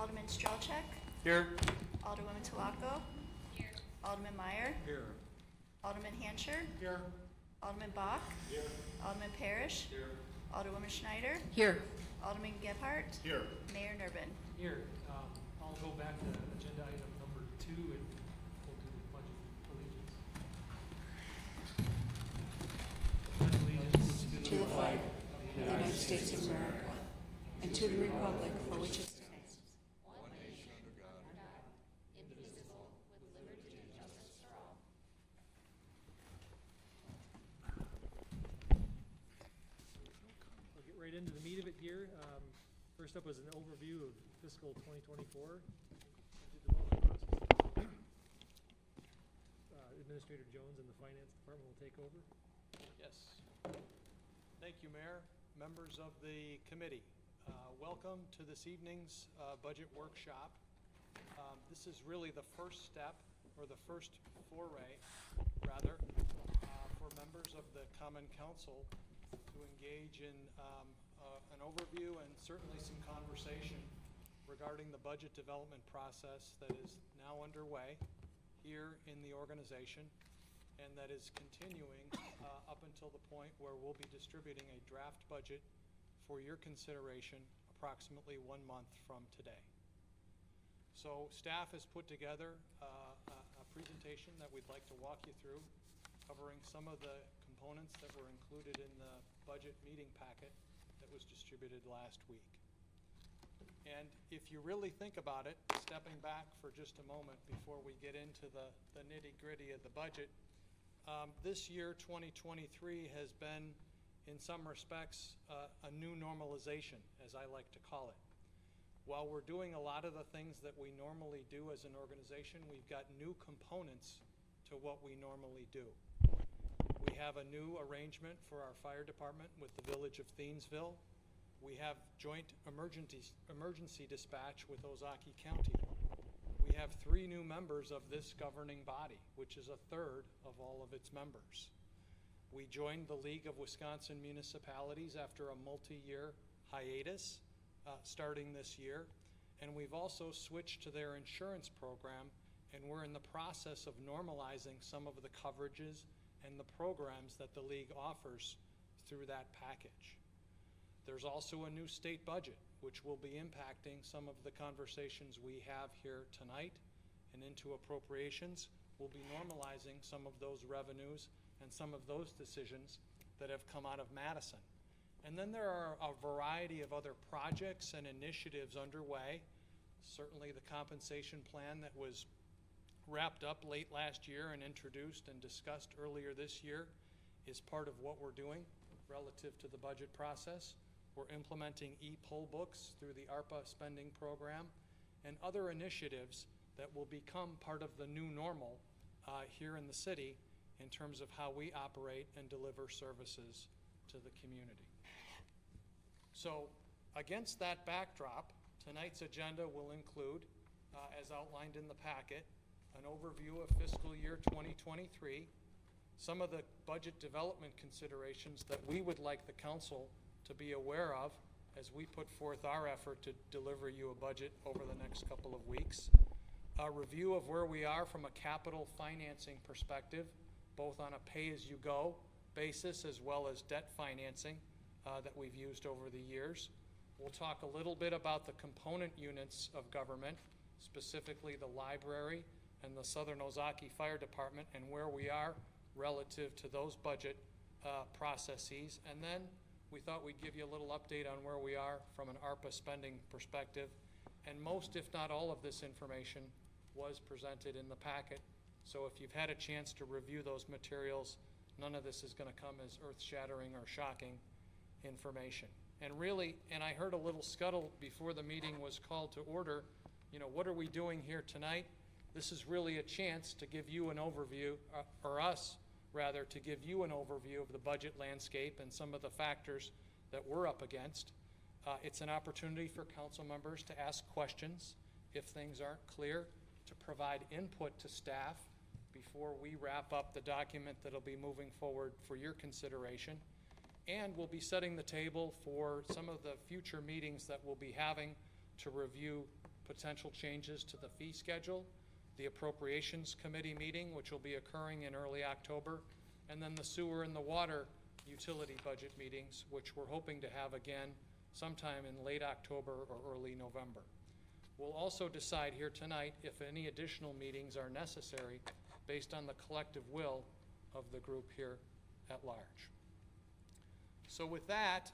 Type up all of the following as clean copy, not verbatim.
Alderman Strelchek. Here. Alderwoman Talaco. Here. Alderman Meyer. Here. Alderman Hancher. Here. Alderman Bach. Here. Alderman Parrish. Here. Alderwoman Schneider. Here. Alderman Gebhardt. Here. Mayor Nervin. Here, I'll go back to agenda item number 2 and we'll do the pledge of allegiance. To the flag of the United States of America and to the republic for which it stands. We'll get right into the meat of it here. First up was an overview of fiscal 2024 budget development process. Administrator Jones and the Finance Department will take over. Yes. Thank you, Mayor. Members of the committee, welcome to this evening's budget workshop. This is really the first step, or the first foray, rather, for members of the Common Council to engage in an overview and certainly some conversation regarding the budget development process that is now underway here in the organization and that is continuing up until the point where we'll be distributing a draft budget for your consideration approximately 1 month from today. So staff has put together a presentation that we'd like to walk you through, covering some of the components that were included in the budget meeting packet that was distributed last week. And if you really think about it, stepping back for just a moment before we get into the nitty-gritty of the budget, this year, 2023, has been, in some respects, a new normalization, as I like to call it. While we're doing a lot of the things that we normally do as an organization, we've got new components to what we normally do. We have a new arrangement for our fire department with the village of Thiensville. We have joint emergency dispatch with Ozaukee County. We have 3 new members of this governing body, which is a third of all of its members. We joined the League of Wisconsin Municipalities after a multi-year hiatus starting this year, and we've also switched to their insurance program, and we're in the process of normalizing some of the coverages and the programs that the League offers through that package. There's also a new state budget, which will be impacting some of the conversations we have here tonight and into appropriations. We'll be normalizing some of those revenues and some of those decisions that have come out of Madison. And then there are a variety of other projects and initiatives underway. Certainly the compensation plan that was wrapped up late last year and introduced and discussed earlier this year is part of what we're doing relative to the budget process. We're implementing e-poll books through the ARPA spending program and other initiatives that will become part of the new normal here in the city in terms of how we operate and deliver services to the community. So against that backdrop, tonight's agenda will include, as outlined in the packet, an overview of fiscal year 2023, some of the budget development considerations that we would like the council to be aware of as we put forth our effort to deliver you a budget over the next couple of weeks, a review of where we are from a capital financing perspective, both on a pay-as-you-go basis as well as debt financing that we've used over the years. We'll talk a little bit about the component units of government, specifically the library and the Southern Ozaukee Fire Department, and where we are relative to those budget processes. And then we thought we'd give you a little update on where we are from an ARPA spending perspective. And most, if not all, of this information was presented in the packet. So if you've had a chance to review those materials, none of this is going to come as earth-shattering or shocking information. And really, and I heard a little scuttle before the meeting was called to order, you know, what are we doing here tonight? This is really a chance to give you an overview, or us rather, to give you an overview of the budget landscape and some of the factors that we're up against. It's an opportunity for council members to ask questions if things aren't clear, to provide input to staff before we wrap up the document that'll be moving forward for your consideration. And we'll be setting the table for some of the future meetings that we'll be having to review potential changes to the fee schedule, the Appropriations Committee meeting, which will be occurring in early October, and then the sewer and the water utility budget meetings, which we're hoping to have again sometime in late October or early November. We'll also decide here tonight if any additional meetings are necessary based on the collective will of the group here at large. So with that,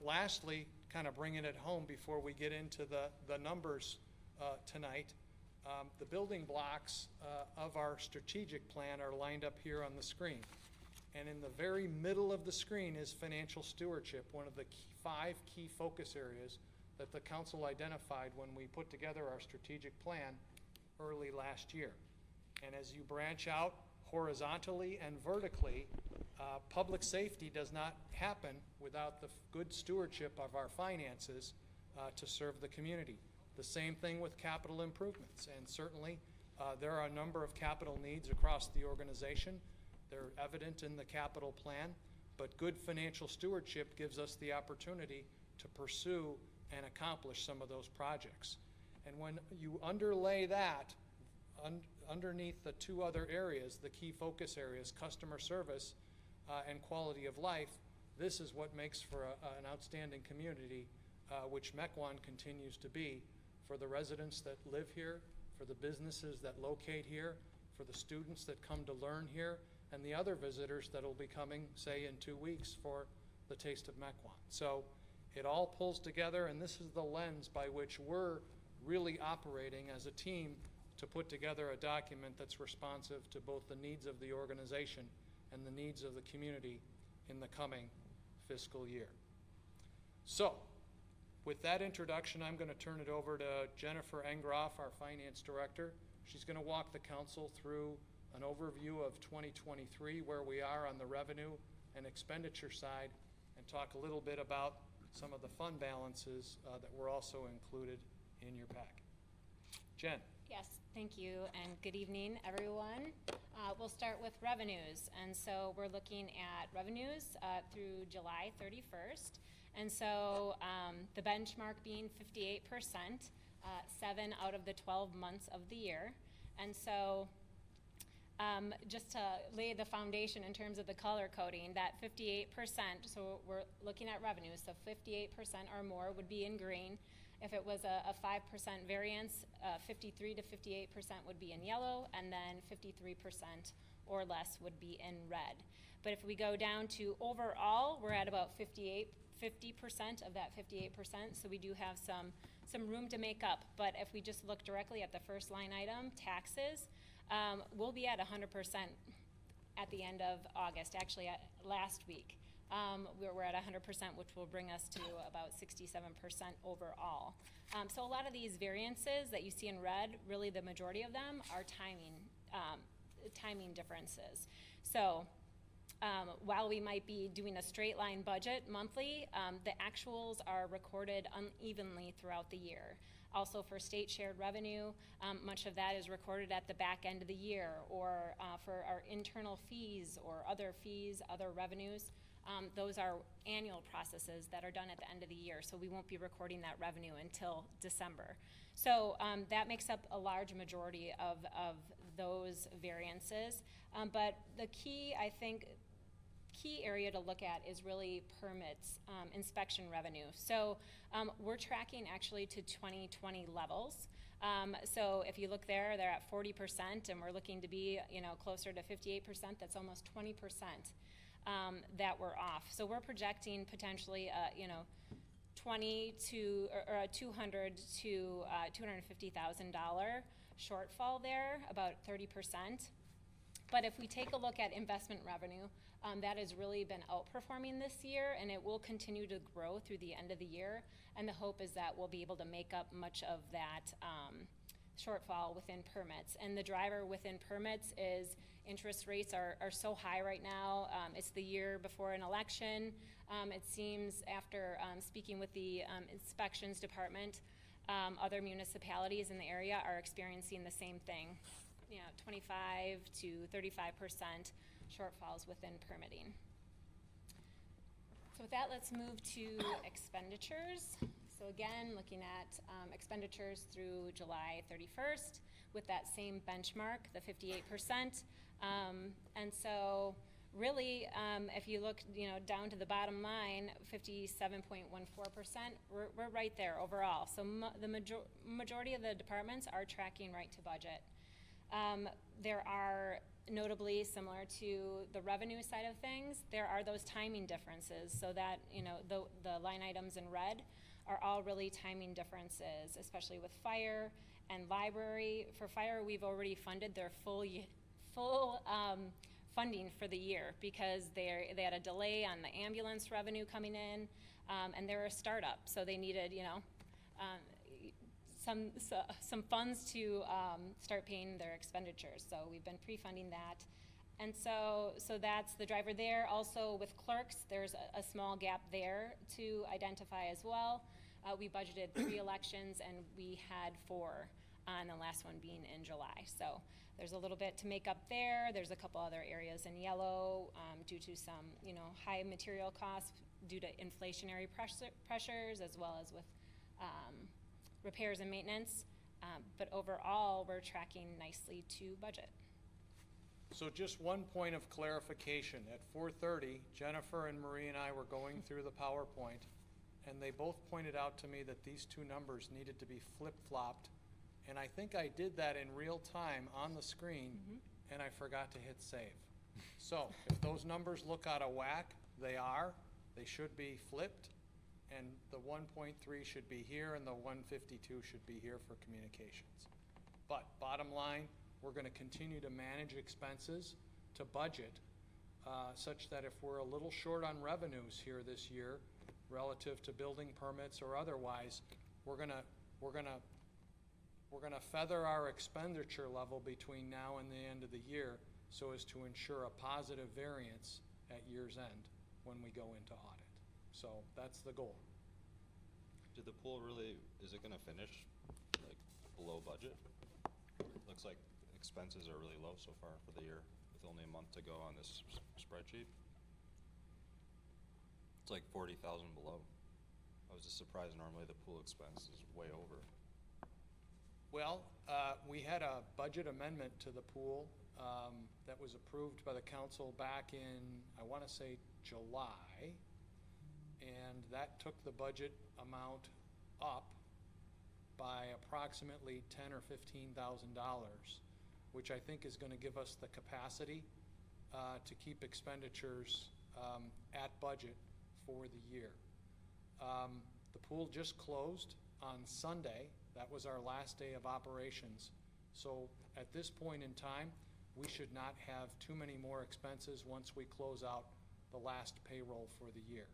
lastly, kind of bringing it home before we get into the numbers tonight, the building blocks of our strategic plan are lined up here on the screen. And in the very middle of the screen is financial stewardship, one of the five key focus areas that the council identified when we put together our strategic plan early last year. And as you branch out horizontally and vertically, public safety does not happen without the good stewardship of our finances to serve the community. The same thing with capital improvements, and certainly there are a number of capital needs across the organization. They're evident in the capital plan, but good financial stewardship gives us the opportunity to pursue and accomplish some of those projects. And when you underlay that underneath the two other areas, the key focus areas, customer service and quality of life, this is what makes for an outstanding community, which Mequon continues to be for the residents that live here, for the businesses that locate here, for the students that come to learn here, and the other visitors that will be coming, say, in 2 weeks for the Taste of Mequon. So it all pulls together, and this is the lens by which we're really operating as a team to put together a document that's responsive to both the needs of the organization and the needs of the community in the coming fiscal year. So, with that introduction, I'm going to turn it over to Jennifer Engroff, our Finance Director. She's going to walk the council through an overview of 2023, where we are on the revenue and expenditure side, and talk a little bit about some of the fund balances that were also included in your packet. Jen. Yes, thank you, and good evening, everyone. We'll start with revenues, and so we're looking at revenues through July 31st, and so the benchmark being 58%, 7 out of the 12 months of the year, and so just to lay the foundation in terms of the color coding, that 58%, so we're looking at revenues, so 58% or more would be in green. If it was a 5% variance, 53 to 58% would be in yellow, and then 53% or less would be in red. But if we go down to overall, we're at about 50% of that 58%, so we do have some room to make up. But if we just look directly at the first line item, taxes, we'll be at 100% at the end of August, actually at last week. We're at 100%, which will bring us to about 67% overall. So a lot of these variances that you see in red, really the majority of them are timing differences. So while we might be doing a straight line budget monthly, the actuals are recorded unevenly throughout the year. Also for state shared revenue, much of that is recorded at the back end of the year, or for our internal fees or other fees, other revenues. Those are annual processes that are done at the end of the year, so we won't be recording that revenue until December. So that makes up a large majority of those variances. But the key, I think, area to look at is really permits, inspection revenue. So we're tracking actually to 2020 levels. So if you look there, they're at 40%, and we're looking to be, closer to 58%. That's almost 20%. That we're off. So we're projecting potentially, $200,000 to $250,000 shortfall there, about 30%. But if we take a look at investment revenue, that has really been outperforming this year, and it will continue to grow through the end of the year. And the hope is that we'll be able to make up much of that shortfall within permits. And the driver within permits is interest rates are so high right now. It's the year before an election. It seems after speaking with the inspections department, other municipalities in the area are experiencing the same thing. 25 to 35% shortfalls within permitting. So with that, let's move to expenditures. So so again, looking at expenditures through July 31st with that same benchmark, the 58%. And so really, if you look, down to the bottom line, 57.14%, we're right there overall. So the majority of the departments are tracking right to budget. There are, notably similar to the revenue side of things, there are those timing differences, so that, the line items in red are all really timing differences, especially with fire and library. For fire, we've already funded their full funding for the year, because they had a delay on the ambulance revenue coming in, and they're a startup, so they needed, some funds to start paying their expenditures. So we've been pre-funding that. And so that's the driver there. Also with clerks, there's a small gap there to identify as well. We budgeted 3 elections and we had 4, and the last one being in July. So there's a little bit to make up there. There's a couple other areas in yellow due to some, high material costs due to inflationary pressures, as well as with repairs and maintenance. But overall, we're tracking nicely to budget. So just one point of clarification. At 4:30, Jennifer and Marie and I were going through the PowerPoint, and they both pointed out to me that these two numbers needed to be flip-flopped. And I think I did that in real time on the screen, and I forgot to hit save. So if those numbers look out of whack, they are. They should be flipped, and the 1.3 should be here, and the 152 should be here for communications. But bottom line, we're going to continue to manage expenses to budget, such that if we're a little short on revenues here this year relative to building permits or otherwise, we're gonna feather our expenditure level between now and the end of the year so as to ensure a positive variance at year's end when we go into audit. So that's the goal. Did the pool really, is it gonna finish like below budget? Looks like expenses are really low so far for the year with only a month to go on this spreadsheet. It's like 40,000 below. I was just surprised. Normally the pool expense is way over. Well, we had a budget amendment to the pool that was approved by the council back in, I want to say, July. And that took the budget amount up by approximately $10,000 or $15,000, which I think is going to give us the capacity to keep expenditures at budget for the year. The pool just closed on Sunday. That was our last day of operations. So at this point in time, we should not have too many more expenses once we close out the last payroll for the year.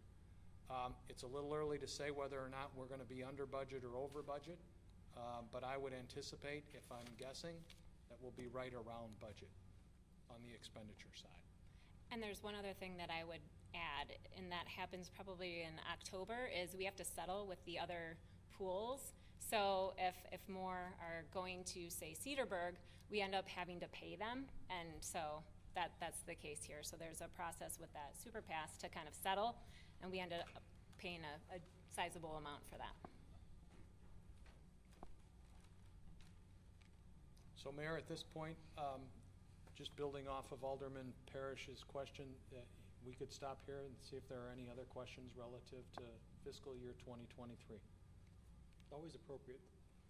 It's a little early to say whether or not we're going to be under budget or over budget, but I would anticipate, if I'm guessing, that we'll be right around budget on the expenditure side. And there's one other thing that I would add, and that happens probably in October, is we have to settle with the other pools. So if more are going to, say, Cedarburg, we end up having to pay them, and so that's the case here. So there's a process with that super pass to kind of settle, and we ended up paying a sizable amount for that. So Mayor, at this point, just building off of Alderman Parrish's question, we could stop here and see if there are any other questions relative to fiscal year 2023. Always appropriate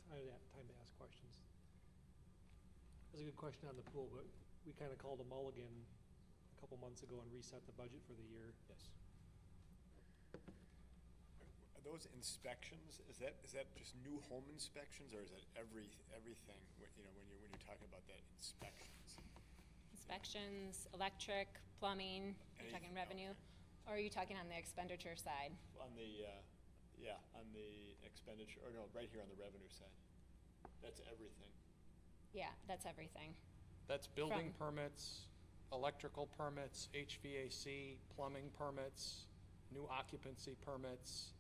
time to ask questions. That's a good question on the pool, but we kind of called a mulligan a couple months ago and reset the budget for the year. Yes. Are those inspections, is that just new home inspections, or is that everything, when you're talking about that inspections? Inspections, electric, plumbing, you're talking revenue, or are you talking on the expenditure side? On the, on the expenditure, or no, right here on the revenue side. That's everything. Yeah, that's everything. That's building permits, electrical permits, HVAC, plumbing permits, new occupancy permits,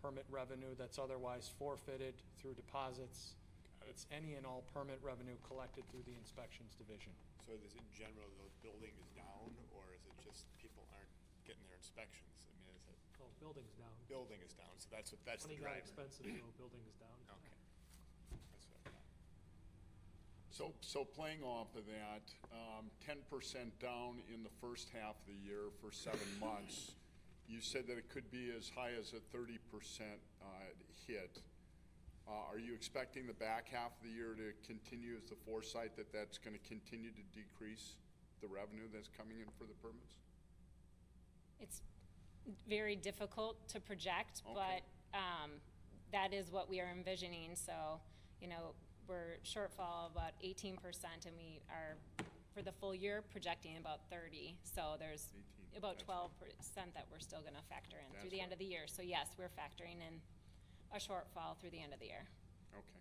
permit revenue that's otherwise forfeited through deposits. It's any and all permit revenue collected through the inspections division. So is in general, the building is down, or is it just people aren't getting their inspections? I mean, is it? Oh, building's down. Building is down, so that's the Money got driver. expensive, so building is down. Okay. That's what I thought. So playing off of that, 10% down in the first half of the year for 7 months. You said that it could be as high as a 30% hit. Are you expecting the back half of the year to continue as the foresight that that's going to continue to decrease the revenue that's coming in for the permits? It's very difficult to project, Okay. but that is what we are envisioning. So, you know, we're shortfall of about 18%, and we are, for the full year, projecting about 30. So there's 18, about that's 12% that we're still going to factor in through That's the end right. of the year. So yes, we're factoring in a shortfall through the end of the year. Okay.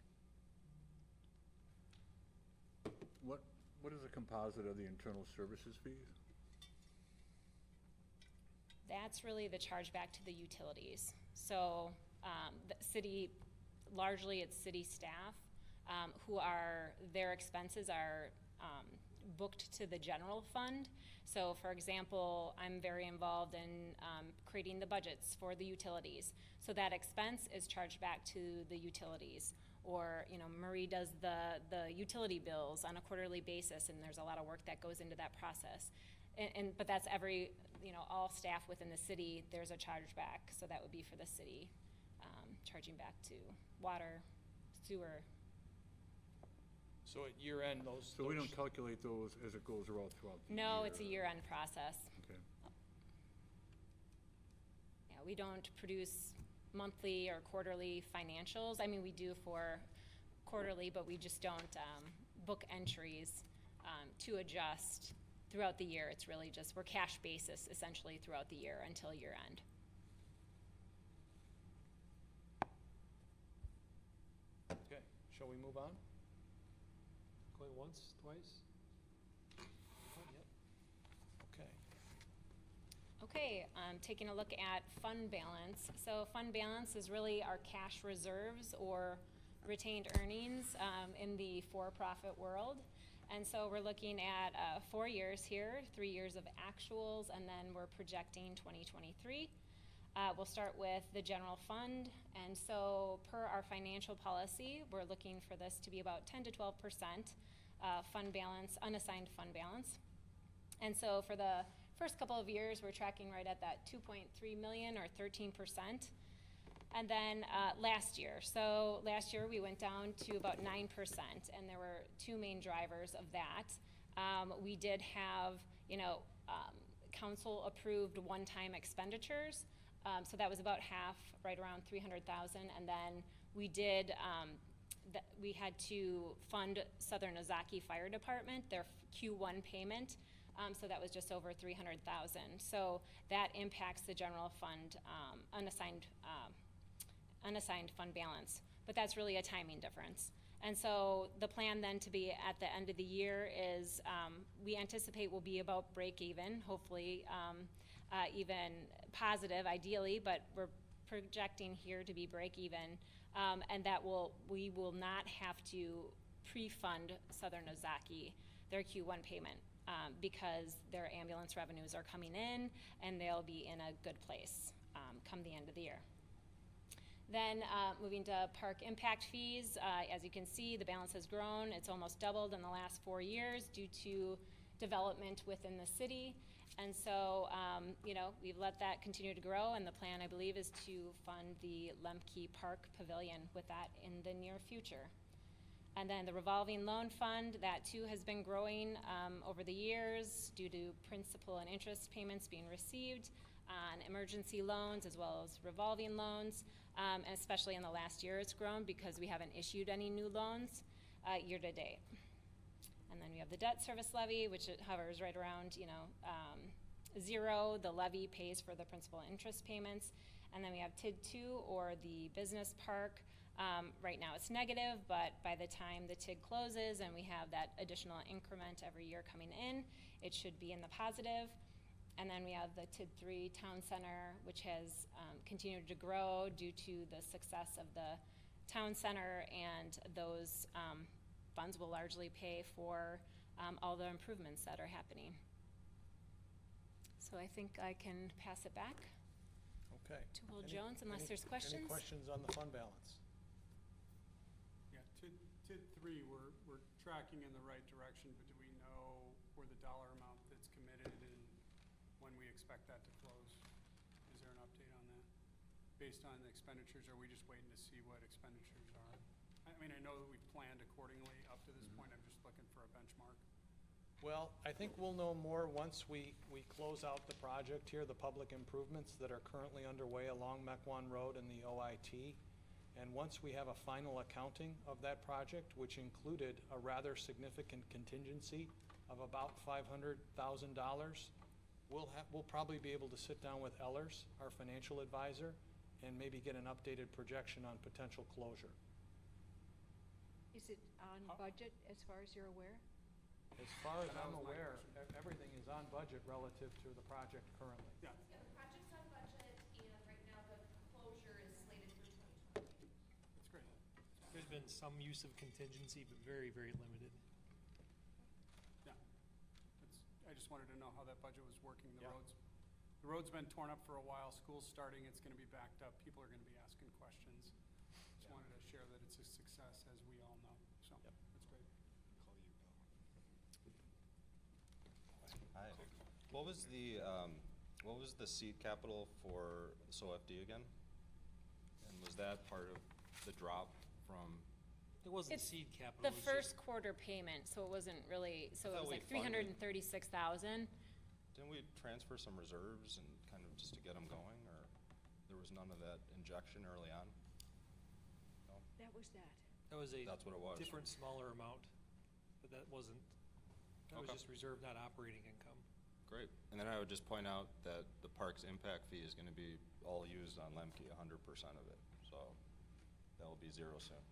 What is a composite of the internal services fees? That's really the charge back to the utilities. So the city, largely it's city staff who are, their expenses are booked to the general fund. So for example, I'm very involved in creating the budgets for the utilities. So that expense is charged back to the utilities. Or, you know, Marie does the utility bills on a quarterly basis, and there's a lot of work that goes into that process. But that's every, you know, all staff within the city, there's a charge back. So that would be for the city, charging back to water, sewer. So at year end, those. So we don't calculate those as it goes throughout the year? No, it's a year-end process. Okay. Yeah, we don't produce monthly or quarterly financials. I mean, we do for quarterly, but we just don't book entries to adjust throughout the year. It's really just, we're cash basis essentially throughout the year until year end. Okay, shall we move on? Going once, twice? Yep. Okay. Okay, taking a look at fund balance. So fund balance is really our cash reserves or retained earnings in the for-profit world. And so we're looking at 4 years here, 3 years of actuals, and then we're projecting 2023. We'll start with the general fund. And so per our financial policy, we're looking for this to be about 10 to 12% fund balance, unassigned fund balance. And so for the first couple of years, we're tracking right at that 2.3 million or 13%. And then last year we went down to about 9%, and there were two main drivers of that. We did have, council approved one-time expenditures, so that was about half, right around 300,000, and then we did, we had to fund Southern Ozaki Fire Department, their Q1 payment, so that was just over 300,000. So that impacts the general fund unassigned fund balance, but that's really a timing difference. And so the plan then to be at the end of the year is we anticipate we'll be about break even, hopefully even positive ideally, but we're projecting here to be break even, and that we will not have to pre-fund Southern Ozaki their Q1 payment because their ambulance revenues are coming in and they'll be in a good place come the end of the year. Then moving to park impact fees, as you can see, the balance has grown. It's almost doubled in the last 4 years due to development within the city. And so, we've let that continue to grow, and the plan, I believe, is to fund the Lemke Park Pavilion with that in the near future. And then the revolving loan fund, that too has been growing over the years due to principal and interest payments being received on emergency loans as well as revolving loans. And especially in the last year it's grown because we haven't issued any new loans year to date. And then we have the debt service levy, which it hovers right around, zero. The levy pays for the principal and interest payments. And then we have TID 2, or the business park. Right now it's negative, but by the time the TID closes and we have that additional increment every year coming in, it should be in the positive. And then we have the TID 3 Town Center, which has continued to grow due to the success of the Town Center, and those funds will largely pay for all the improvements that are happening. So I think I can pass it back. Okay. to Will Any- Jones, unless any- there's questions. Any questions on the fund balance? Yeah, TID 3, we're tracking in the right direction, but do we know where the dollar amount that's committed and when we expect that to close? Is there an update on that? Based on the expenditures, are we just waiting to see what expenditures are? I mean, I know that we've planned accordingly up to this point, I'm just looking for a benchmark. Well, I think we'll know more once we close out the project here, the public improvements that are currently underway along Mequon Road and the OIT. And once we have a final accounting of that project, which included a rather significant contingency of about $500,000, we'll probably be able to sit down with Ellers, our financial advisor, and maybe get an updated projection on potential closure. Is it on budget as far as you're aware? As far as That I'm was my aware, question. everything is on budget relative to the project currently. Yeah, Yeah, the project's on budget, and right now the closure is slated for 2020. that's great. There's been some use of contingency, but very, very limited. Yeah. I just wanted to know how that budget was working, Yeah. The road's been torn up for a while, school's starting, it's gonna be backed up, people are gonna be asking questions. Just Yeah. wanted to share that it's a success, as we all know, so, Yep. that's great. Hi. What was the seed capital for SOFD again? And was that part of the drop from, It wasn't It's seed capital. The it was first just- quarter payment, so it wasn't really, so I it thought was we like 336,000. didn't we transfer some reserves and kind of just to get them going, or there was none of that injection early on? No? That was that. That was a That's what it was. different, smaller amount, but that was Okay. just reserved, not operating income. Great. And then I would just point out that the park's impact fee is gonna be all used on Lemke, 100% of it, so that will be zero soon.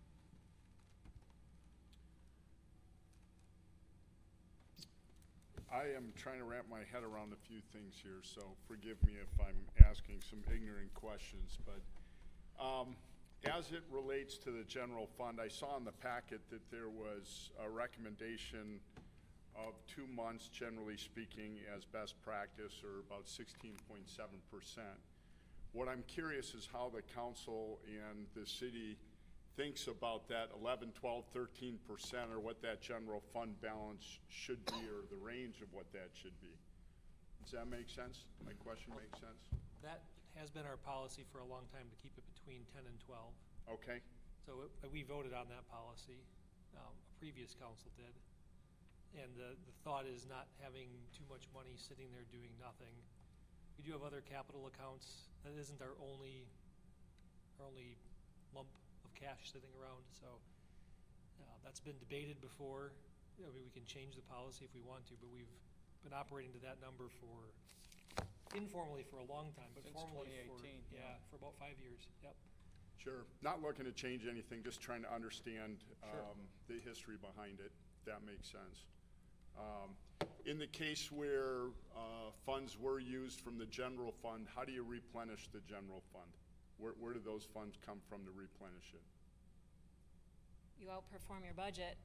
I am trying to wrap my head around a few things here, so forgive me if I'm asking some ignorant questions, but as it relates to the general fund, I saw in the packet that there was a recommendation of 2 months, generally speaking, as best practice, or about 16.7%. What I'm curious is how the council and the city thinks about that 11, 12, 13%, or what that general fund balance should be, or the range of what that should be. Does that make sense? My question makes sense? That has been our policy for a long time, to keep it between 10 and 12. Okay, So we voted on that policy, a previous council did. And the thought is not having too much money sitting there doing nothing. We do have other capital accounts. That isn't our only lump of cash sitting around, so that's been debated before. I mean, we can change the policy if we want to, but we've been operating to that number informally for a long time, but Since formally for, 2018, yeah. yeah, for about 5 years, yep. sure. Not looking to change anything, just trying to understand Sure. the history behind it. That makes sense. In the case where funds were used from the general fund, how do you replenish the general fund? Where do those funds come from to replenish it? You outperform your budget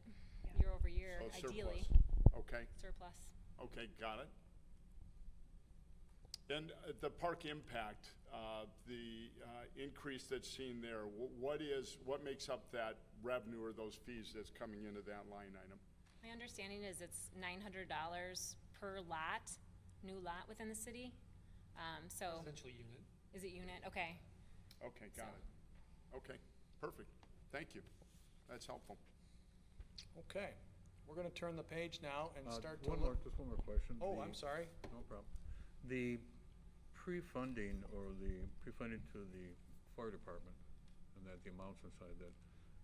Yeah. year over year, So surplus. ideally, Okay, surplus. okay, got it. And the park impact, the increase that's seen there, what makes up that revenue or those fees that's coming into that line item? My understanding is it's $900 per lot, new lot within the city. So, Residential unit. is it unit? Okay. Okay, got So- it. Okay, perfect. Thank you. That's helpful. Okay, we're gonna turn the page now and start to Just one more question. Oh, The- I'm sorry. No problem. The pre-funding to the fire department, and that the amounts inside that,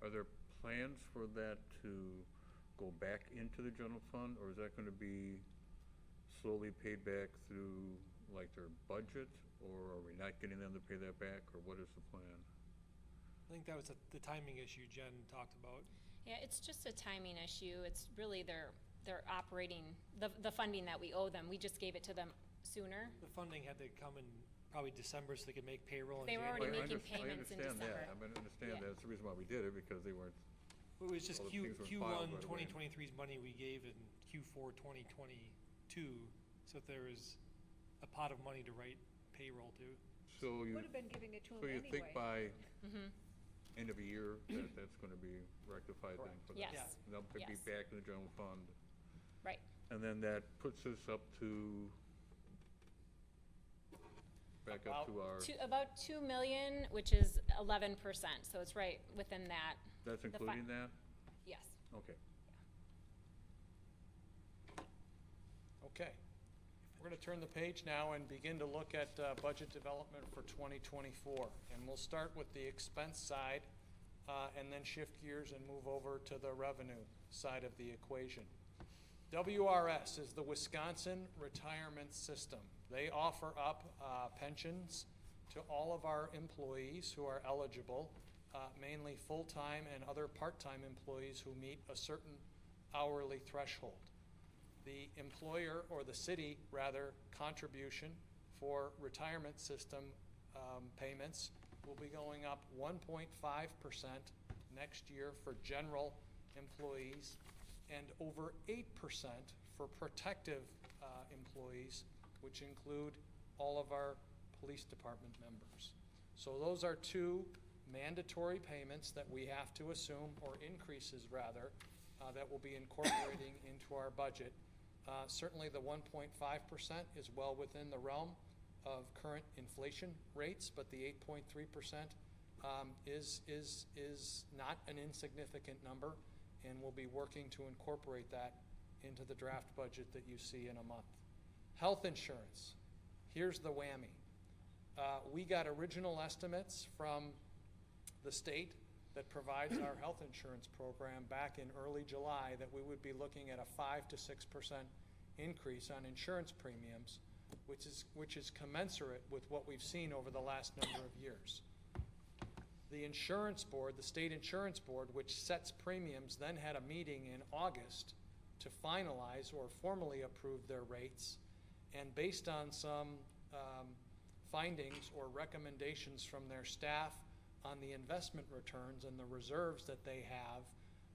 are there plans for that to go back into the general fund, or is that gonna be slowly paid back through, like, their budget, or are we not getting them to pay that back, or what is the plan? I think that was the timing issue Jen talked about. Yeah, it's just a timing issue. It's really their operating, the funding that we owe them. We just gave it to them sooner. The funding had to come in probably December so they could make payroll in They were January. already I making under- payments in I understand December. that, I mean, I understand Yeah. that, that's the reason why we did it, because they weren't, It was just all the things were filed Q1 right away. 2023's money we gave in Q4 2022, so there was a pot of money to write payroll to. So you, Would have been giving it to so him you think anyway. by end of a year that that's gonna be rectified then for that? Yes. And they'll be Yes. back in the general fund. Right. And then that puts us up to, back up to our, About 2 million, which is 11%, so it's right within that. that's the fi- including that? Yes. Okay. Okay. We're going to turn the page now and begin to look at budget development for 2024. And we'll start with the expense side and then shift gears and move over to the revenue side of the equation. WRS is the Wisconsin Retirement System. They offer up pensions to all of our employees who are eligible, mainly full-time and other part-time employees who meet a certain hourly threshold. The employer, or the city rather, contribution for retirement system payments will be going up 1.5% next year for general employees and over 8% for protective employees, which include all of our police department members. So those are two mandatory payments that we have to assume, or increases rather, that we'll be incorporating into our budget. Certainly the 1.5% is well within the realm of current inflation rates, but the 8.3% is not an insignificant number, and we'll be working to incorporate that into the draft budget that you see in a month. Health insurance, here's the whammy. We got original estimates from the state that provides our health insurance program back in early July that we would be looking at a 5 to 6% increase on insurance premiums, which is commensurate with what we've seen over the last number of years. The insurance board, the state insurance board, which sets premiums, then had a meeting in August to finalize or formally approve their rates, and based on some findings or recommendations from their staff on the investment returns and the reserves that they have,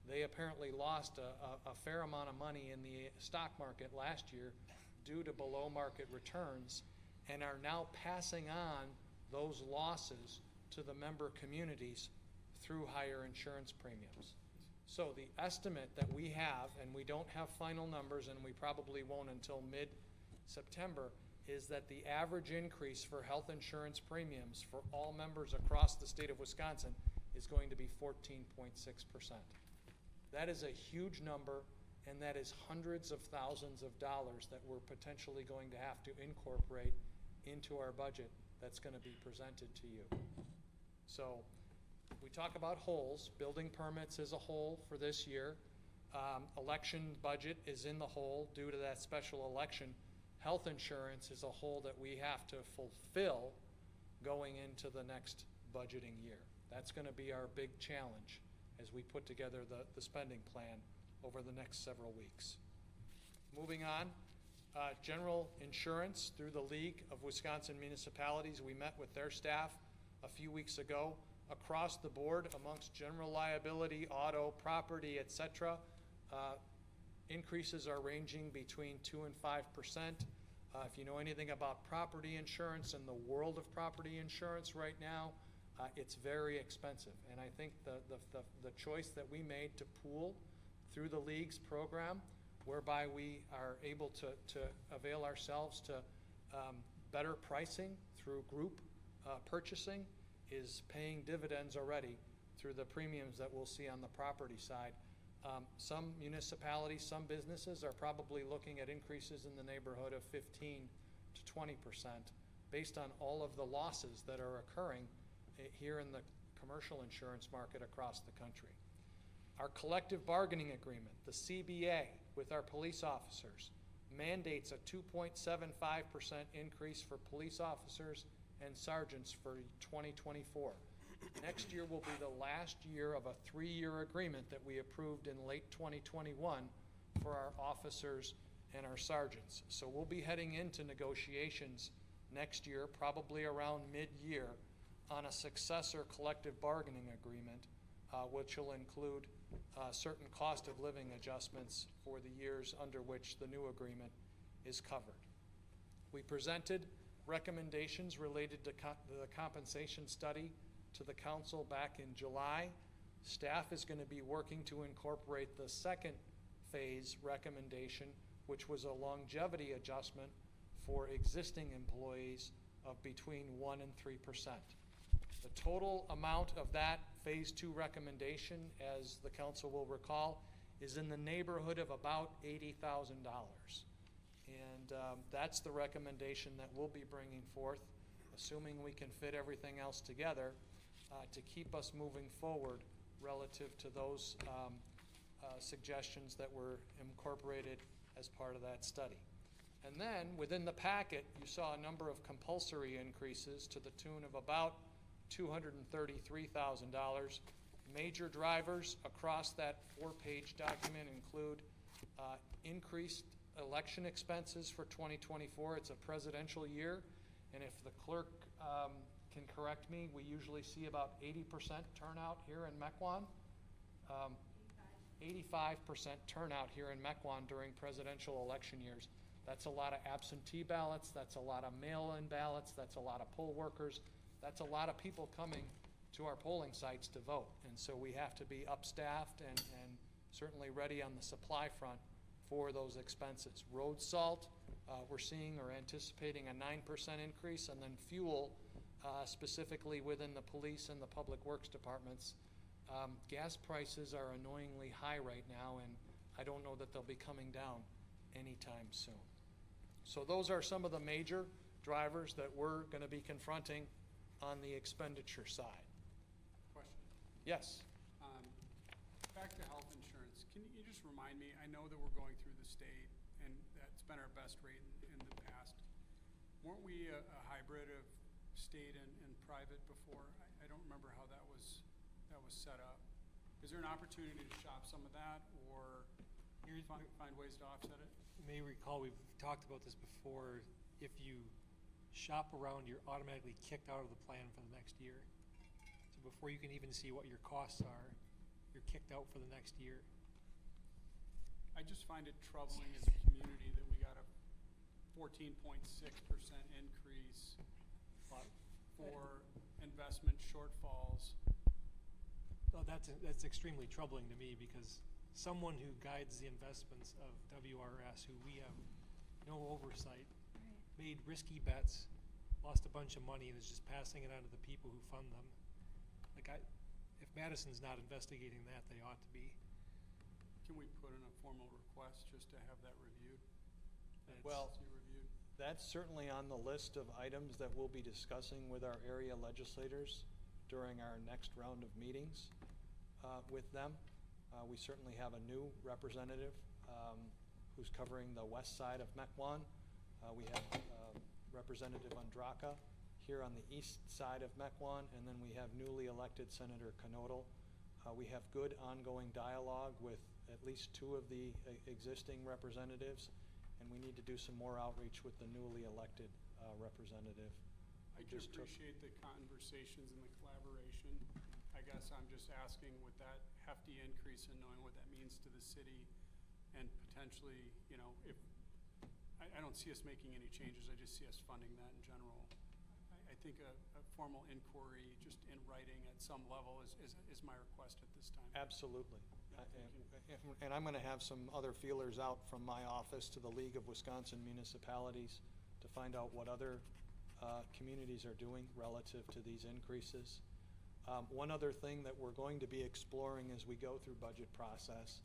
they apparently lost a fair amount of money in the stock market last year due to below market returns, and are now passing on those losses to the member communities through higher insurance premiums. So the estimate that we have, and we don't have final numbers and we probably won't until mid-September, is that the average increase for health insurance premiums for all members across the state of Wisconsin is going to be 14.6%. That is a huge number, and that is hundreds of thousands of dollars that we're potentially going to have to incorporate into our budget that's going to be presented to you. So we talk about holes. Building permits is a hole for this year. Election budget is in the hole due to that special election. Health insurance is a hole that we have to fulfill going into the next budgeting year. That's going to be our big challenge as we put together the spending plan over the next several weeks. Moving on, general insurance through the League of Wisconsin Municipalities. We met with their staff a few weeks ago. Across the board, amongst general liability, auto, property, etc., increases are ranging between 2 and 5%. If you know anything about property insurance and the world of property insurance right now, it's very expensive. And I think the choice that we made to pool through the League's program, whereby we are able to avail ourselves to better pricing through group purchasing, is paying dividends already through the premiums that we'll see on the property side. Some municipalities, some businesses are probably looking at increases in the neighborhood of 15 to 20% based on all of the losses that are occurring here in the commercial insurance market across the country. Our collective bargaining agreement, the CBA, with our police officers mandates a 2.75% increase for police officers and sergeants for 2024. Next year will be the last year of a 3-year agreement that we approved in late 2021 for our officers and our sergeants. So we'll be heading into negotiations next year, probably around mid-year, on a successor collective bargaining agreement, which will include certain cost of living adjustments for the years under which the new agreement is covered. We presented recommendations related to the compensation study to the council back in July. Staff is going to be working to incorporate the second phase recommendation, which was a longevity adjustment for existing employees of between 1% and 3%. The total amount of that phase 2 recommendation, as the council will recall, is in the neighborhood of about $80,000. And that's the recommendation that we'll be bringing forth, assuming we can fit everything else together, to keep us moving forward relative to those suggestions that were incorporated as part of that study. And then, within the packet, you saw a number of compulsory increases to the tune of about $233,000. Major drivers across that 4-page document include increased election expenses for 2024. It's a presidential year, and if the clerk can correct me, we usually see about 80% turnout here in Mequon. 85% turnout here in Mequon during presidential election years. That's a lot of absentee ballots, that's a lot of mail-in ballots, that's a lot of poll workers, that's a lot of people coming to our polling sites to vote. And so we have to be upstaffed and certainly ready on the supply front for those expenses. Road salt, we're seeing or anticipating a 9% increase, and then fuel, specifically within the police and the public works departments. Gas prices are annoyingly high right now, and I don't know that they'll be coming down anytime soon. So those are some of the major drivers that we're going to be confronting on the expenditure side. Question. Yes? Back to health insurance, can you just remind me, I know that we're going through the state, and that's been our best rate in the past. Weren't we a hybrid of state and private before? I don't remember how that was set up. Is there an opportunity to shop some of that, or find ways to offset it? You may recall, we've talked about this before. If you shop around, you're automatically kicked out of the plan for the next year. So before you can even see what your costs are, you're kicked out for the next year. I just find it troubling as a community that we got a 14.6% increase for investment shortfalls. Oh, that's extremely troubling to me, because someone who guides the investments of WRS, who we have no oversight, made risky bets, lost a bunch of money, and is just passing it on to the people who fund them. If Madison's not investigating that, they ought to be. Can we put in a formal request just to have that reviewed? Well, Reviewed? that's certainly on the list of items that we'll be discussing with our area legislators during our next round of meetings with them. We certainly have a new representative who's covering the west side of Mequon. We have Representative Andraka here on the east side of Mequon, and then we have newly elected Senator Knodel. We have good ongoing dialogue with at least 2 of the existing representatives, and we need to do some more outreach with the newly elected representative. I do appreciate the conversations and the collaboration. I guess I'm just asking, with that hefty increase and knowing what that means to the city, and potentially, if I don't see us making any changes, I just see us funding that in general. I think a formal inquiry, just in writing at some level, is my request at this time. Absolutely. Yeah, And I'm going to have some other feelers out from my office to the League of Wisconsin Municipalities to find out what other communities are doing relative to these increases. One other thing that we're going to be exploring as we go through budget process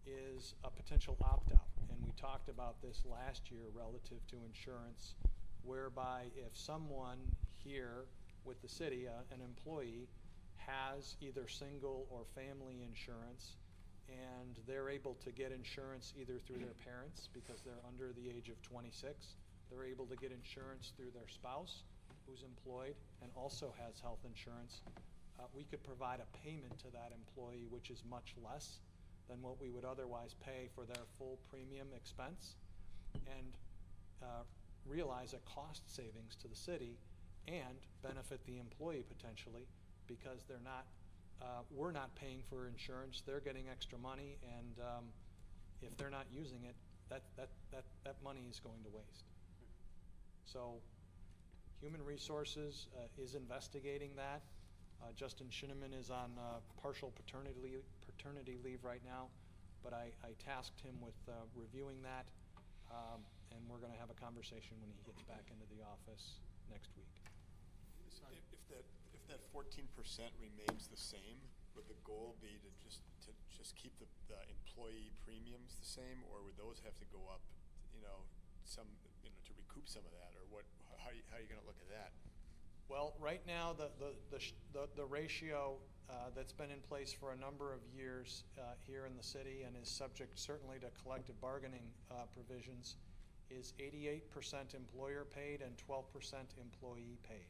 is a potential opt-out. And we talked about this last year relative to insurance, whereby if someone here with the city, an employee, has either single or family insurance, and they're able to get insurance either through their parents because they're under the age of 26, they're able to get insurance through their spouse who's employed and also has health insurance, we could provide a payment to that employee which is much less than what we would otherwise pay for their full premium expense, and realize a cost savings to the city and benefit the employee potentially, because they're not, we're not paying for insurance, they're getting extra money, and if they're not using it, that money is going to waste. So Human Resources is investigating that. Justin Shinneman is on partial paternity leave right now, but I tasked him with reviewing that, and we're going to have a conversation when he gets back into the office next week. If that 14% remains the same, would the goal be to just keep the employee premiums the same, or would those have to go up, to recoup some of that, or what? How are you going to look at that? Well, right now, the ratio that's been in place for a number of years here in the city and is subject certainly to collective bargaining provisions is 88% employer paid and 12% employee paid.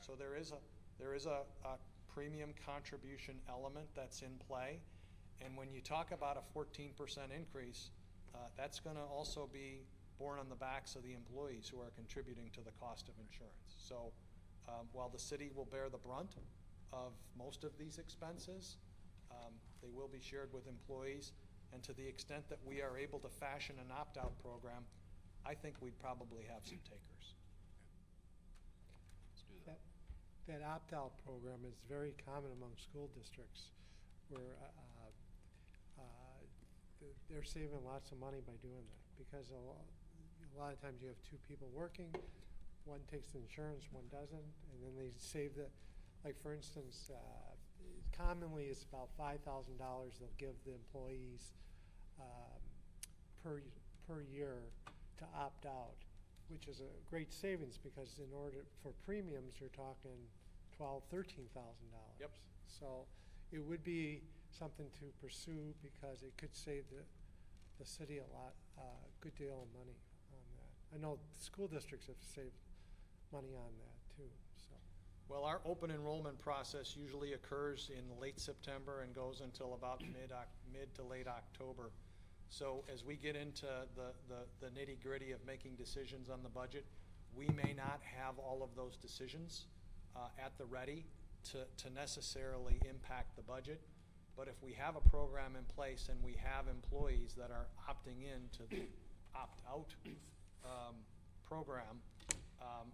So there is a premium contribution element that's in play. And when you talk about a 14% increase, that's going to also be borne on the backs of the employees who are contributing to the cost of insurance. So while the city will bear the brunt of most of these expenses, they will be shared with employees. And to the extent that we are able to fashion an opt-out program, I think we'd probably have some takers. Let's do that. That opt-out program is very common among school districts where they're saving lots of money by doing that, because a lot of times you have two people working, one takes the insurance, one doesn't, and then they save like for instance, commonly it's about $5,000 they'll give the employees per year to opt out, which is a great savings, because in order for premiums, you're talking $12,000, $13,000. Yep. So it would be something to pursue, because it could save the city a good deal of money on that. I know school districts have saved money on that too. So. Well, our open enrollment process usually occurs in late September and goes until about mid to late October. So as we get into the nitty-gritty of making decisions on the budget, we may not have all of those decisions at the ready to necessarily impact the budget. But if we have a program in place and we have employees that are opting in to the opt-out program,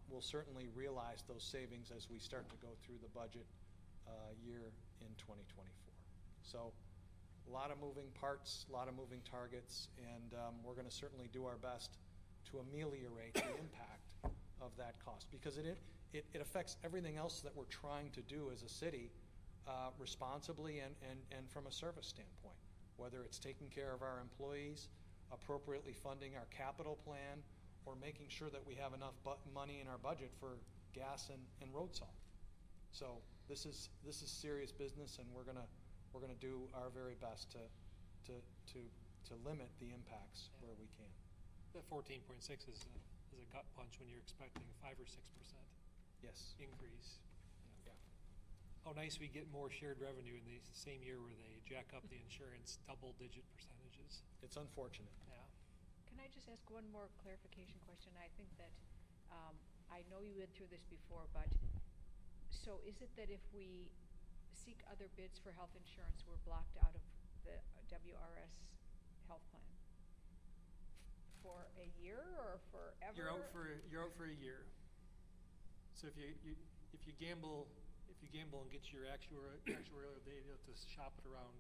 we'll certainly realize those savings as we start to go through the budget year in 2024. So a lot of moving parts, a lot of moving targets, and we're going to certainly do our best to ameliorate the impact of that cost, because it affects everything else that we're trying to do as a city responsibly and from a service standpoint, whether it's taking care of our employees, appropriately funding our capital plan, or making sure that we have enough money in our budget for gas and road salt. So this is serious business, and we're gonna do our very best to limit the impacts where we can. That 14.6 is a gut punch when you're expecting a 5 or 6% Yes. increase. Yeah. How nice we get more shared revenue in the same year where they jack up the insurance double-digit percentages. It's unfortunate. Yeah. Can I just ask one more clarification question? I think that, I know you went through this before, but, so is it that if we seek other bids for health insurance, we're blocked out of the WRS health plan? For a year or forever? You're out for a year. So if you gamble and get your actuarial data to shop it around,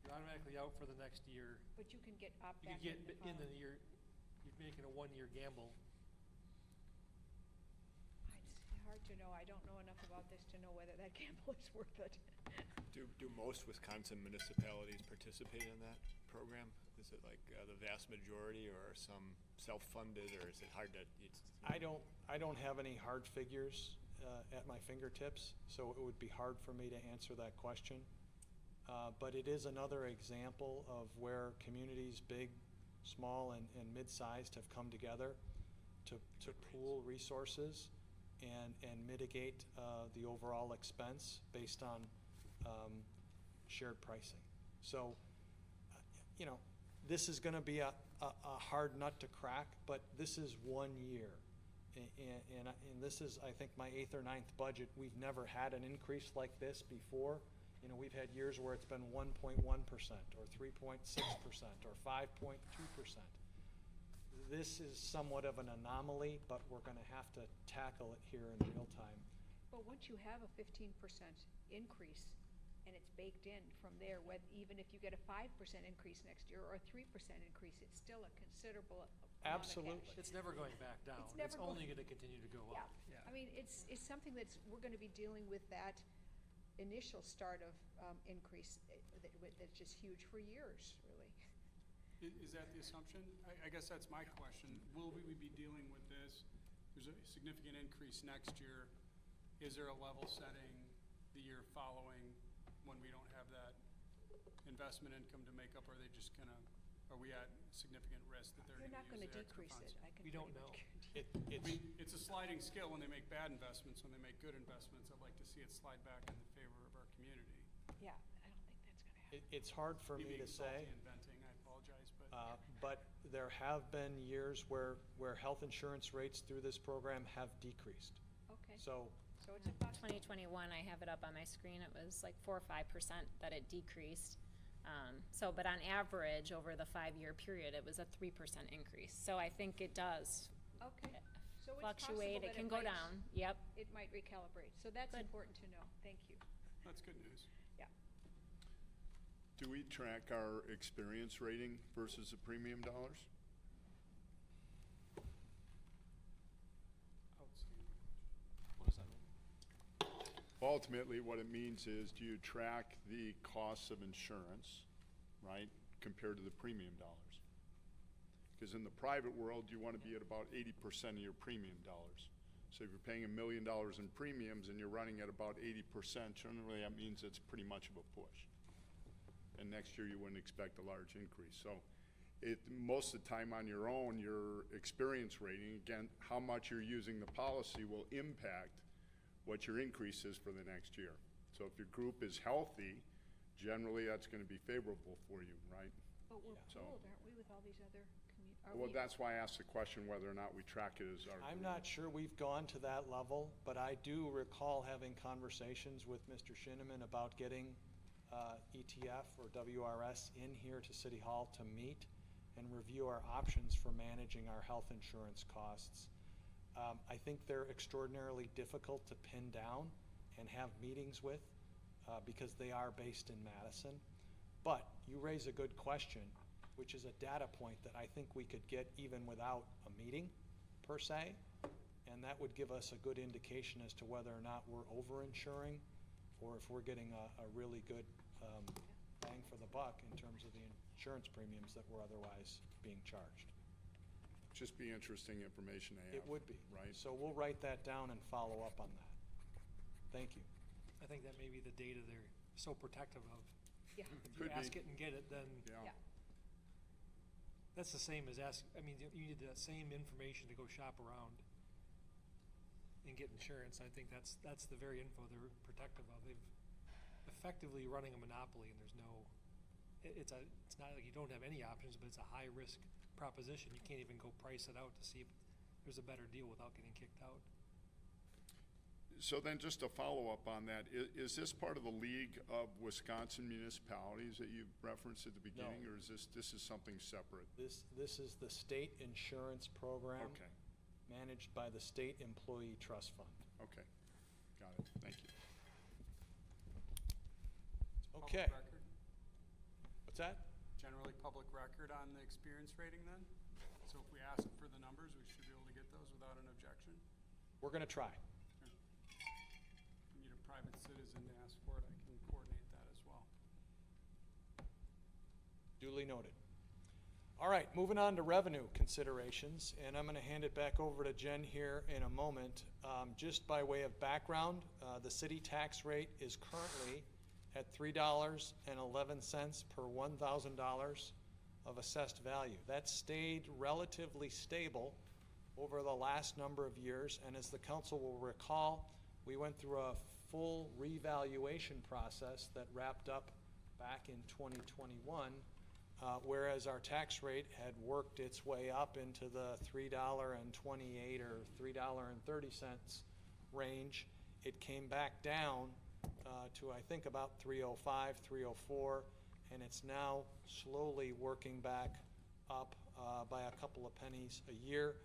you're automatically out for the next year. But you can get opt You back can in get the in the following. year, you're making a 1-year gamble. It's hard to know. I don't know enough about this to know whether that gamble is worth it. Do most Wisconsin municipalities participate in that program? Is it like the vast majority, or some self-funded, or is it hard to? I don't have any hard figures at my fingertips, so it would be hard for me to answer that question. But it is another example of where communities, big, small, and mid-sized, have come together to pool resources and mitigate the overall expense based on shared pricing. So, this is going to be a hard nut to crack, but this is 1 year. And this is, I think, my 8th or 9th budget. We've never had an increase like this before. We've had years where it's been 1.1% or 3.6% or 5.2%. this is somewhat of an anomaly, but we're gonna have to tackle it here in real time. But once you have a 15% increase, and it's baked in from there, even if you get a 5% increase next year or a 3% increase, it's still a considerable amount of cash. Absolutely. It's never going back down. It's never only going- gonna continue to go Yeah, up. Yeah. I mean, it's something we're gonna be dealing with that initial start of increase that's just huge for years, really. Is that the assumption? I guess that's my question. Will we be dealing with this? There's a significant increase next year. Is there a level setting the year following when we don't have that investment income to make up? Or are they just are we at significant risk that they're You're gonna not gonna use the extra decrease funds? it, I can We pretty don't much know. guarantee. I mean, it's a sliding scale when they make bad investments. When they make good investments, I'd like to see it slide back in the favor of our community. Yeah, I don't think that's gonna happen. It's hard for me being to say. salty and venting, I apologize, but But there have been years where health insurance rates through this program have decreased. Okay, So, so it's a possibility. 2021, I have it up on my screen, it was like 4 or 5% that it decreased. But on average, over the 5-year period, it was a 3% increase. So I think it does Okay, so it's fluctuate, possible it that can go might- down, yep. It might recalibrate, so that's Good. important to know, thank you. that's good news. Yeah, Do we track our experience rating versus the premium dollars? Outstanding. What does that mean? Ultimately, what it means is, do you track the costs of insurance, right, compared to the premium dollars? Because in the private world, you want to be at about 80% of your premium dollars. So if you're paying $1 million in premiums and you're running at about 80%, generally that means it's pretty much of a push. And next year you wouldn't expect a large increase. So most of the time on your own, your experience rating, again, how much you're using the policy will impact what your increase is for the next year. So if your group is healthy, generally that's going to be favorable for you, right? but we're So- pooled, aren't we, with all these other Well, that's why I asked the question whether or not we track it as our. I'm not sure we've gone to that level, but I do recall having conversations with Mr. Shinneman about getting ETF or WRS in here to City Hall to meet and review our options for managing our health insurance costs. I think they're extraordinarily difficult to pin down and have meetings with because they are based in Madison. But you raise a good question, which is a data point that I think we could get even without a meeting per se. And that would give us a good indication as to whether or not we're over-insuring or if we're getting a really good bang for the buck in terms of the insurance premiums that were otherwise being charged. Just be interesting information to have. It would be. Right? So we'll write that down and follow up on that. Thank you. I think that may be the data they're so protective of. Yeah, If you Could be. ask it and get it, then yeah, that's the same as you need that same information to go shop around and get insurance. I think that's the very info they're protective of. They've effectively running a monopoly, and there's no, it's not like you don't have any options, but it's a high-risk proposition. You can't even go price it out to see if there's a better deal without getting kicked out. So then just to follow up on that, is this part of the League of Wisconsin Municipalities that you referenced at the beginning? No. Or is this is something separate? This is the state insurance program Okay, managed by the State Employee Trust Fund. okay. Got it. Thank you. Okay. Public record? What's that? Generally public record on the experience rating then? So if we ask for the numbers, we should be able to get those without an objection? We're going to try. If we need a private citizen to ask for it, I can coordinate that as well. Duly noted. All right, moving on to revenue considerations, and I'm going to hand it back over to Jen here in a moment. Just by way of background, the city tax rate is currently at $3.11 per $1,000 of assessed value. That stayed relatively stable over the last number of years, and as the council will recall, we went through a full revaluation process that wrapped up back in 2021, whereas our tax rate had worked its way up into the $3.28 or $3.30 range. It came back down to I think about 305, 304, and it's now slowly working back up by a couple of pennies a year.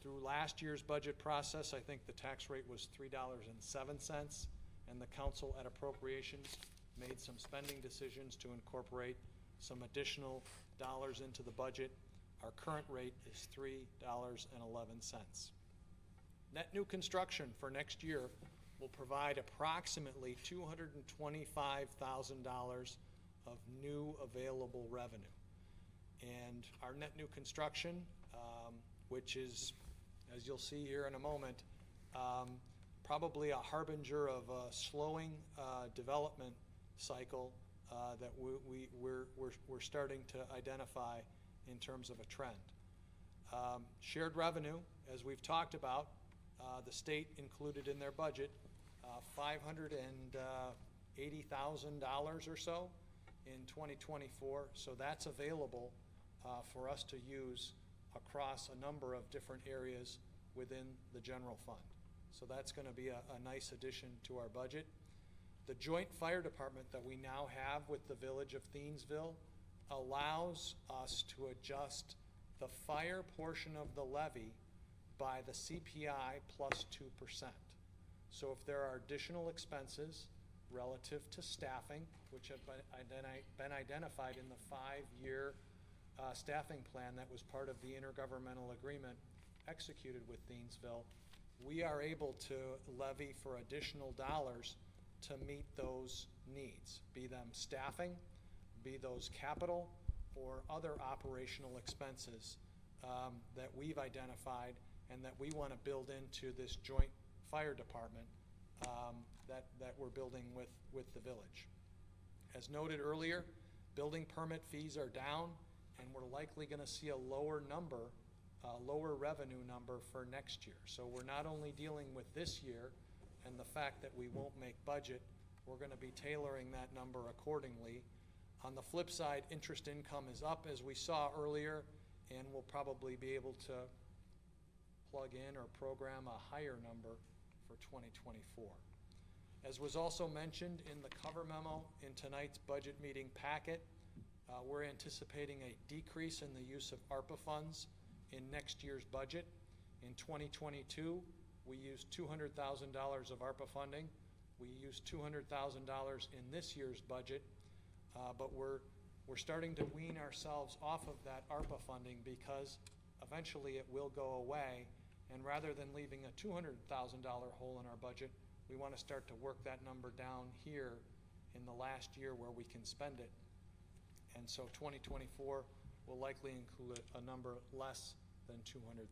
Through last year's budget process, I think the tax rate was $3.07, and the council at appropriations made some spending decisions to incorporate some additional dollars into the budget. Our current rate is $3.11. Net new construction for next year will provide approximately $225,000 of new available revenue. And our net new construction, which is, as you'll see here in a moment, probably a harbinger of a slowing development cycle that we're starting to identify in terms of a trend. Shared revenue, as we've talked about, the state included in their budget $580,000 or so in 2024. So that's available for us to use across a number of different areas within the general fund. So that's going to be a nice addition to our budget. The joint fire department that we now have with the village of Thiensville allows us to adjust the fire portion of the levy by the CPI plus 2%. So if there are additional expenses relative to staffing, which have been identified in the 5-year staffing plan that was part of the intergovernmental agreement executed with Thiensville, we are able to levy for additional dollars to meet those needs, be them staffing, be those capital, or other operational expenses that we've identified and that we want to build into this joint fire department that we're building with the village. As noted earlier, building permit fees are down, and we're likely going to see a lower revenue number for next year. So we're not only dealing with this year and the fact that we won't make budget, we're going to be tailoring that number accordingly. On the flip side, interest income is up, as we saw earlier, and we'll probably be able to plug in or program a higher number for 2024. As was also mentioned in the cover memo in tonight's budget meeting packet, we're anticipating a decrease in the use of ARPA funds in next year's budget. In 2022, we used $200,000 of ARPA funding. We used $200,000 in this year's budget, but we're starting to wean ourselves off of that ARPA funding because eventually it will go away, and rather than leaving a $200,000 hole in our budget, we want to start to work that number down here in the last year where we can spend it. And so 2024 will likely include a number less than $200,000.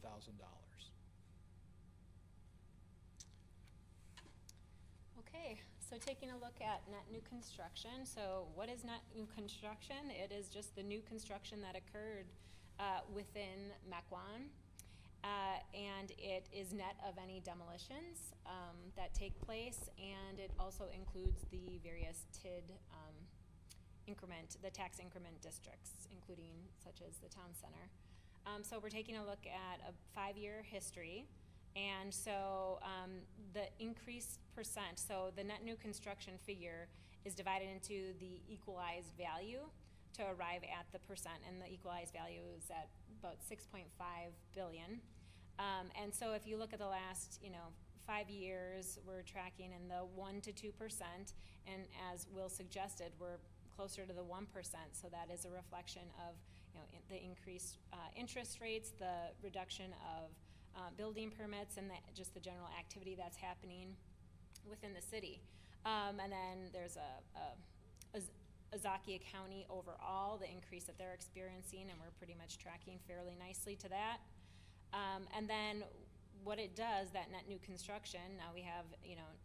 Okay, so taking a look at net new construction. So what is net new construction? It is just the new construction that occurred within Mequon. And it is net of any demolitions that take place, and it also includes the various TID the tax increment districts, including such as the town center. So we're taking a look at a 5-year history, and so the increased percent, so the net new construction figure is divided into the equalized value to arrive at the percent, and the equalized value is at about 6.5 billion. And so if you look at the last, 5 years, we're tracking in the 1 to 2%, and as Will suggested, we're closer to the 1%. So that is a reflection of, the increased interest rates, the reduction of building permits, and just the general activity that's happening within the city. And then there's Azakia County overall, the increase that they're experiencing, and we're pretty much tracking fairly nicely to that. And then what it does, that net new construction, now we have,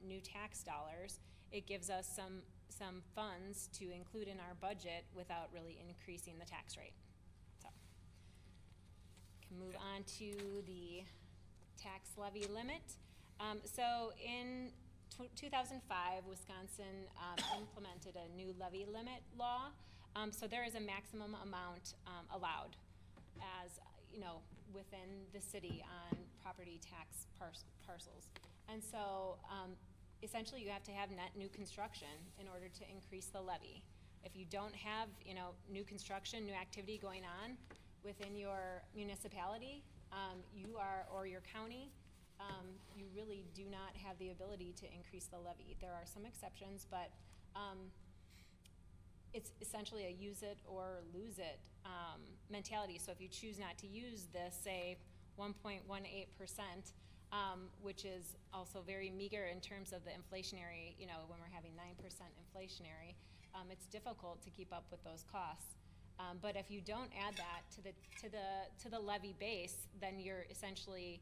new tax dollars, it gives us some funds to include in our budget without really increasing the tax rate. So, can move on to the tax levy limit. So in 2005, Wisconsin implemented a new levy limit law. So there is a maximum amount allowed as, within the city on property tax parcels. And so essentially you have to have net new construction in order to increase the levy. If you don't have, new construction, new activity going on within your municipality, or your county, you really do not have the ability to increase the levy. There are some exceptions, but it's essentially a use it or lose it mentality. So if you choose not to use this, say 1.18%, which is also very meager in terms of the inflationary, when we're having 9% inflationary, it's difficult to keep up with those costs. But if you don't add that to the levy base, then you're essentially,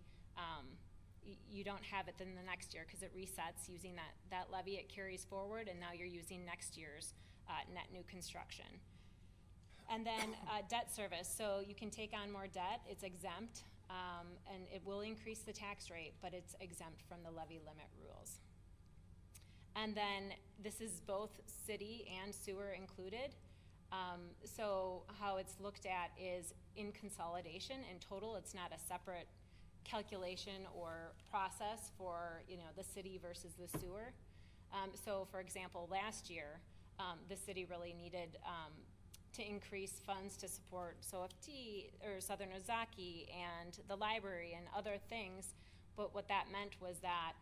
you don't have it then the next year, because it resets using that levy, it carries forward, and now you're using next year's net new construction. And then debt service, so you can take on more debt, it's exempt, and it will increase the tax rate, but it's exempt from the levy limit rules. And then this is both city and sewer included. So how it's looked at is in consolidation. In total, it's not a separate calculation or process for, the city versus the sewer. So for example, last year, the city really needed to increase funds to support SOFT or Southern Ozaki and the library and other things. But what that meant was that,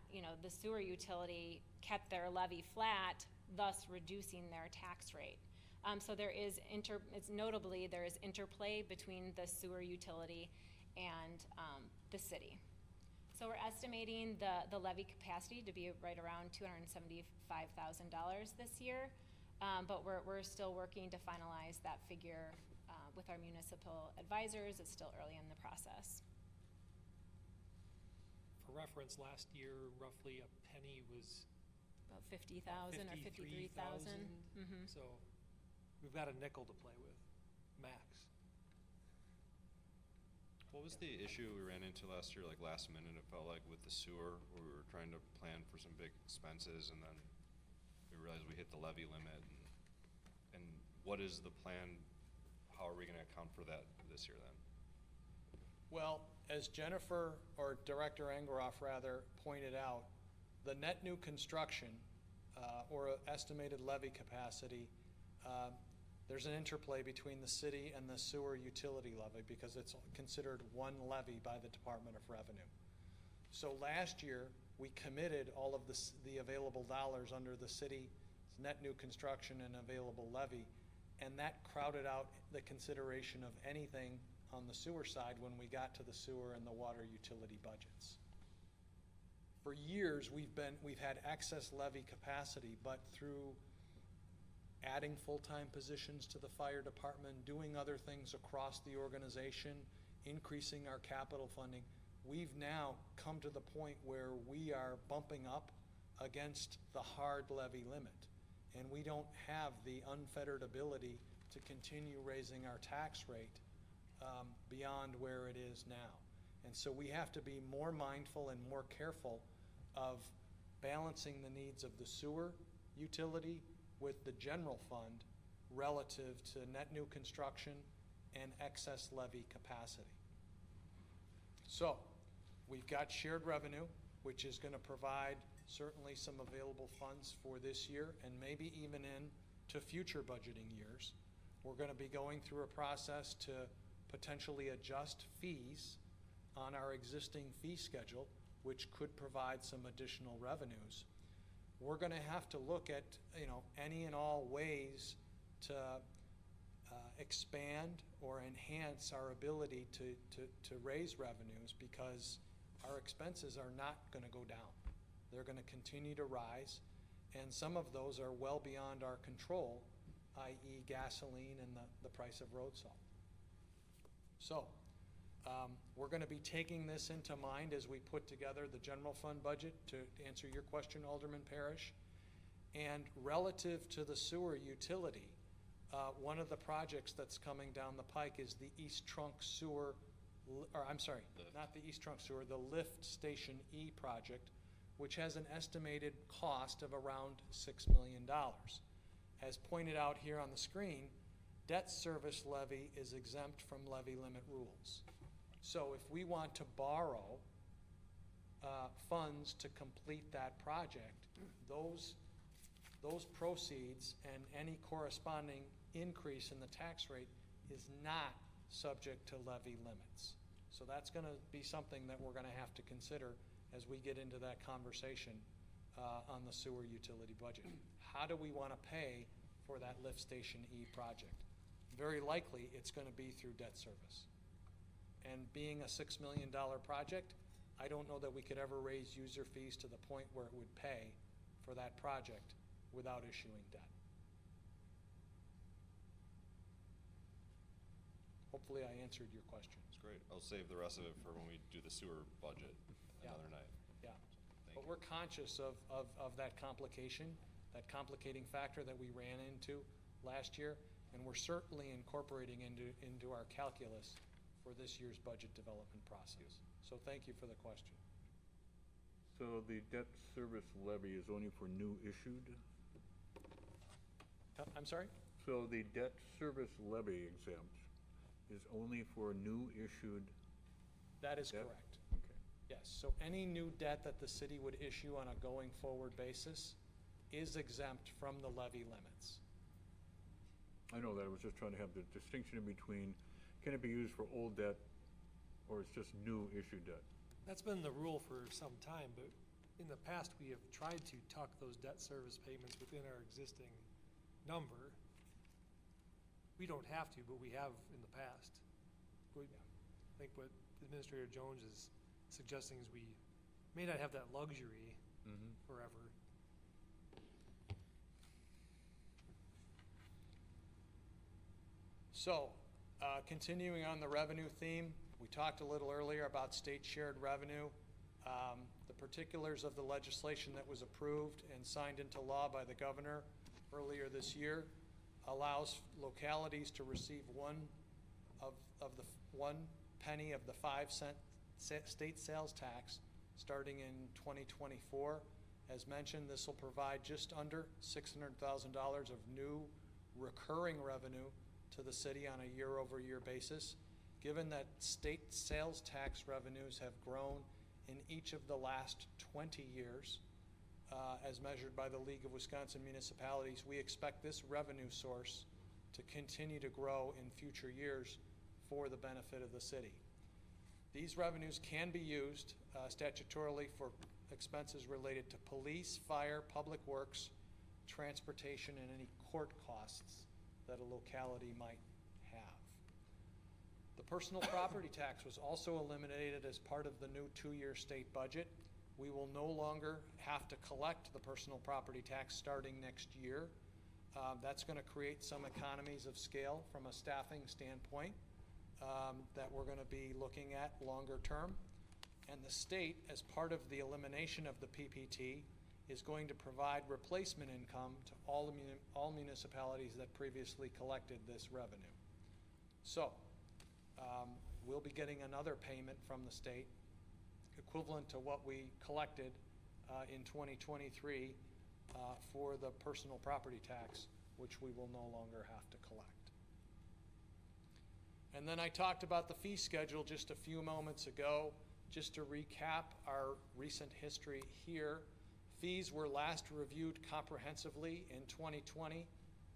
the sewer utility kept their levy flat, thus reducing their tax rate. So there is notably there is interplay between the sewer utility and the city. So we're estimating the levy capacity to be right around $275,000 this year, but we're still working to finalize that figure with our municipal advisors. It's still early in the process. For reference, last year, roughly a penny was About 50,000 or 53,000. Mm-hmm. So we've got a nickel to play with, max. What was the issue we ran into last year, like last minute, it felt like, with the sewer, where we were trying to plan for some big expenses, and then we realized we hit the levy limit, and what is the plan? How are we gonna account for that this year then? Well, as Jennifer, or Director Engeroff rather, pointed out, the net new construction, or estimated levy capacity, there's an interplay between the city and the sewer utility levy, because it's considered one levy by the Department of Revenue. So last year, we committed all of the available dollars under the city's net new construction and available levy, and that crowded out the consideration of anything on the sewer side when we got to the sewer and the water utility budgets. For years, we've had excess levy capacity, but through adding full-time positions to the fire department, doing other things across the organization, increasing our capital funding, we've now come to the point where we are bumping up against the hard levy limit. And we don't have the unfettered ability to continue raising our tax rate beyond where it is now. And so we have to be more mindful and more careful of balancing the needs of the sewer utility with the general fund relative to net new construction and excess levy capacity. So we've got shared revenue, which is going to provide certainly some available funds for this year and maybe even into future budgeting years. We're going to be going through a process to potentially adjust fees on our existing fee schedule, which could provide some additional revenues. We're going to have to look at any and all ways to expand or enhance our ability to raise revenues, because our expenses are not going to go down. They're going to continue to rise, and some of those are well beyond our control, i.e. gasoline and the price of road salt. So we're going to be taking this into mind as we put together the general fund budget, to answer your question, Alderman Parrish. And relative to the sewer utility, one of the projects that's coming down the pike is the East Trunk Sewer, not the East Trunk Sewer, the Lift Station E project, which has an estimated cost of around $6 million. As pointed out here on the screen, debt service levy is exempt from levy limit rules. So if we want to borrow funds to complete that project, those those proceeds and any corresponding increase in the tax rate is not subject to levy limits. So that's going to be something that we're going to have to consider as we get into that conversation on the sewer utility budget. How do we want to pay for that Lift Station E project? Very likely, it's going to be through debt service. And being a $6 million project, I don't know that we could ever raise user fees to the point where it would pay for that project without issuing debt. Hopefully I answered your question. It's great. I'll save the rest of it for when we do the sewer budget Yeah. another night. Yeah. Thank But you. we're conscious of that complication, that complicating factor that we ran into last year, and we're certainly incorporating into our calculus for this year's budget development process. So thank you for the question. So the debt service levy is only for new issued? I'm sorry? So the debt service levy exempt is only for new issued That is debt? correct. Okay. Yes, so any new debt that the city would issue on a going forward basis is exempt from the levy limits. I know that. I was just trying to have the distinction in between, can it be used for old debt or it's just new issue debt? That's been the rule for some time, but in the past, we have tried to tuck those debt service payments within our existing number. We don't have to, but we have in the past. I think what Administrator Jones is suggesting is we may not have that luxury forever. So, continuing on the revenue theme, we talked a little earlier about state shared revenue. The particulars of the legislation that was approved and signed into law by the governor earlier this year allows localities to receive one penny of the 5-cent state sales tax starting in 2024. As mentioned, this will provide just under $600,000 of new recurring revenue to the city on a year-over-year basis. Given that state sales tax revenues have grown in each of the last 20 years, as measured by the League of Wisconsin Municipalities, we expect this revenue source to continue to grow in future years for the benefit of the city. These revenues can be used statutorily for expenses related to police, fire, public works, transportation, and any court costs that a locality might have. The personal property tax was also eliminated as part of the new 2-year state budget. We will no longer have to collect the personal property tax starting next year. That's going to create some economies of scale from a staffing standpoint that we're going to be looking at longer term. And the state, as part of the elimination of the PPT, is going to provide replacement income to all municipalities that previously collected this revenue. So, we'll be getting another payment from the state equivalent to what we collected in 2023 for the personal property tax, which we will no longer have to collect. And then I talked about the fee schedule just a few moments ago. Just to recap our recent history here, fees were last reviewed comprehensively in 2020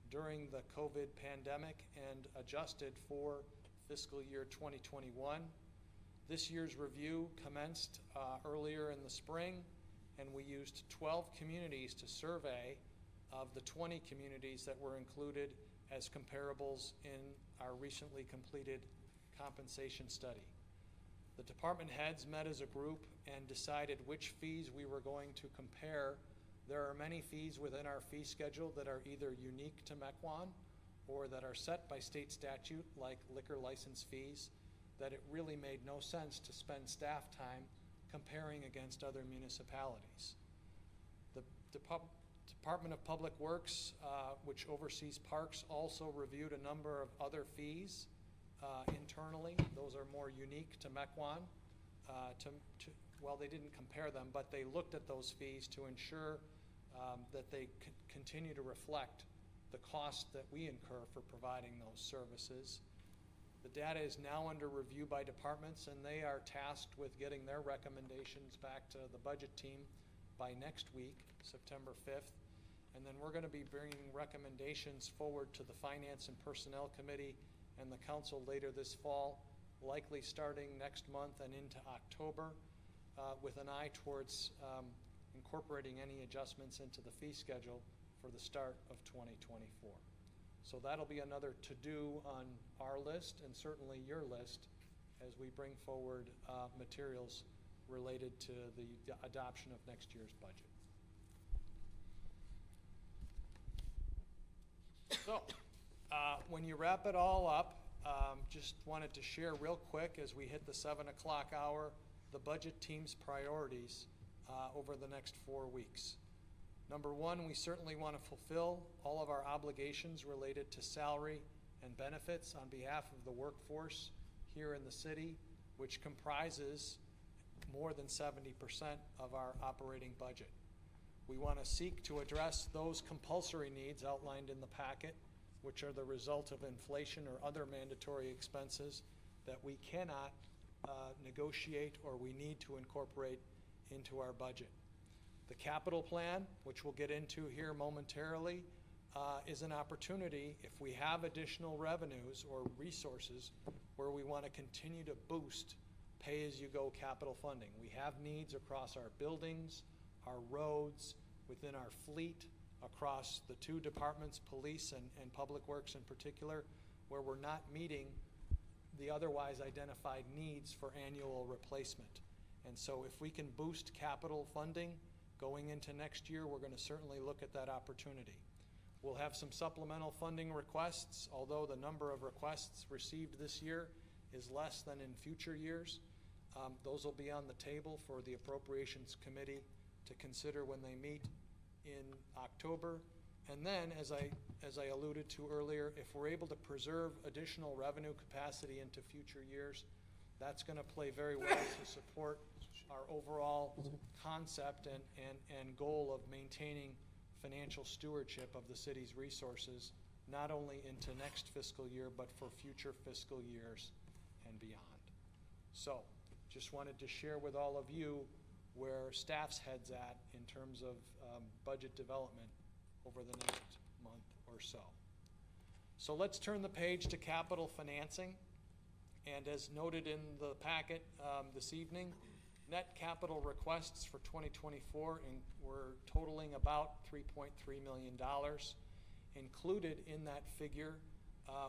during the COVID pandemic and adjusted for fiscal year 2021. This year's review commenced earlier in the spring, and we used 12 communities to survey of the 20 communities that were included as comparables in our recently completed compensation study. The department heads met as a group and decided which fees we were going to compare. There are many fees within our fee schedule that are either unique to Mequon or that are set by state statute, like liquor license fees, that it really made no sense to spend staff time comparing against other municipalities. The Department of Public Works, which oversees parks, also reviewed a number of other fees internally. Those are more unique to Mequon. Well, they didn't compare them, but they looked at those fees to ensure that they continue to reflect the cost that we incur for providing those services. The data is now under review by departments, and they are tasked with getting their recommendations back to the budget team by next week, September 5th. And then we're gonna be bringing recommendations forward to the Finance and Personnel Committee and the council later this fall, likely starting next month and into October, with an eye towards incorporating any adjustments into the fee schedule for the start of 2024. So that'll be another to-do on our list and certainly your list as we bring forward materials related to the adoption of next year's budget. So, when you wrap it all up, just wanted to share real quick as we hit the 7 o'clock hour, the budget team's priorities over the next 4 weeks. Number one, we certainly want to fulfill all of our obligations related to salary and benefits on behalf of the workforce here in the city, which comprises more than 70% of our operating budget. We want to seek to address those compulsory needs outlined in the packet, which are the result of inflation or other mandatory expenses that we cannot negotiate or we need to incorporate into our budget. The capital plan, which we'll get into here momentarily, is an opportunity if we have additional revenues or resources where we want to continue to boost pay-as-you-go capital funding. We have needs across our buildings, our roads, within our fleet, across the two departments, police and public works in particular, where we're not meeting the otherwise identified needs for annual replacement. And so if we can boost capital funding going into next year, we're going to certainly look at that opportunity. We'll have some supplemental funding requests, although the number of requests received this year is less than in future years. Those will be on the table for the Appropriations Committee to consider when they meet in October. And then, as I alluded to earlier, if we're able to preserve additional revenue capacity into future years, that's going to play very well to support our overall concept and goal of maintaining financial stewardship of the city's resources, not only into next fiscal year, but for future fiscal years and beyond. So, just wanted to share with all of you where staff's head's at in terms of budget development over the next month or so. So let's turn the page to capital financing. And as noted in the packet this evening, net capital requests for 2024 were totaling about $3.3 million. Included in that figure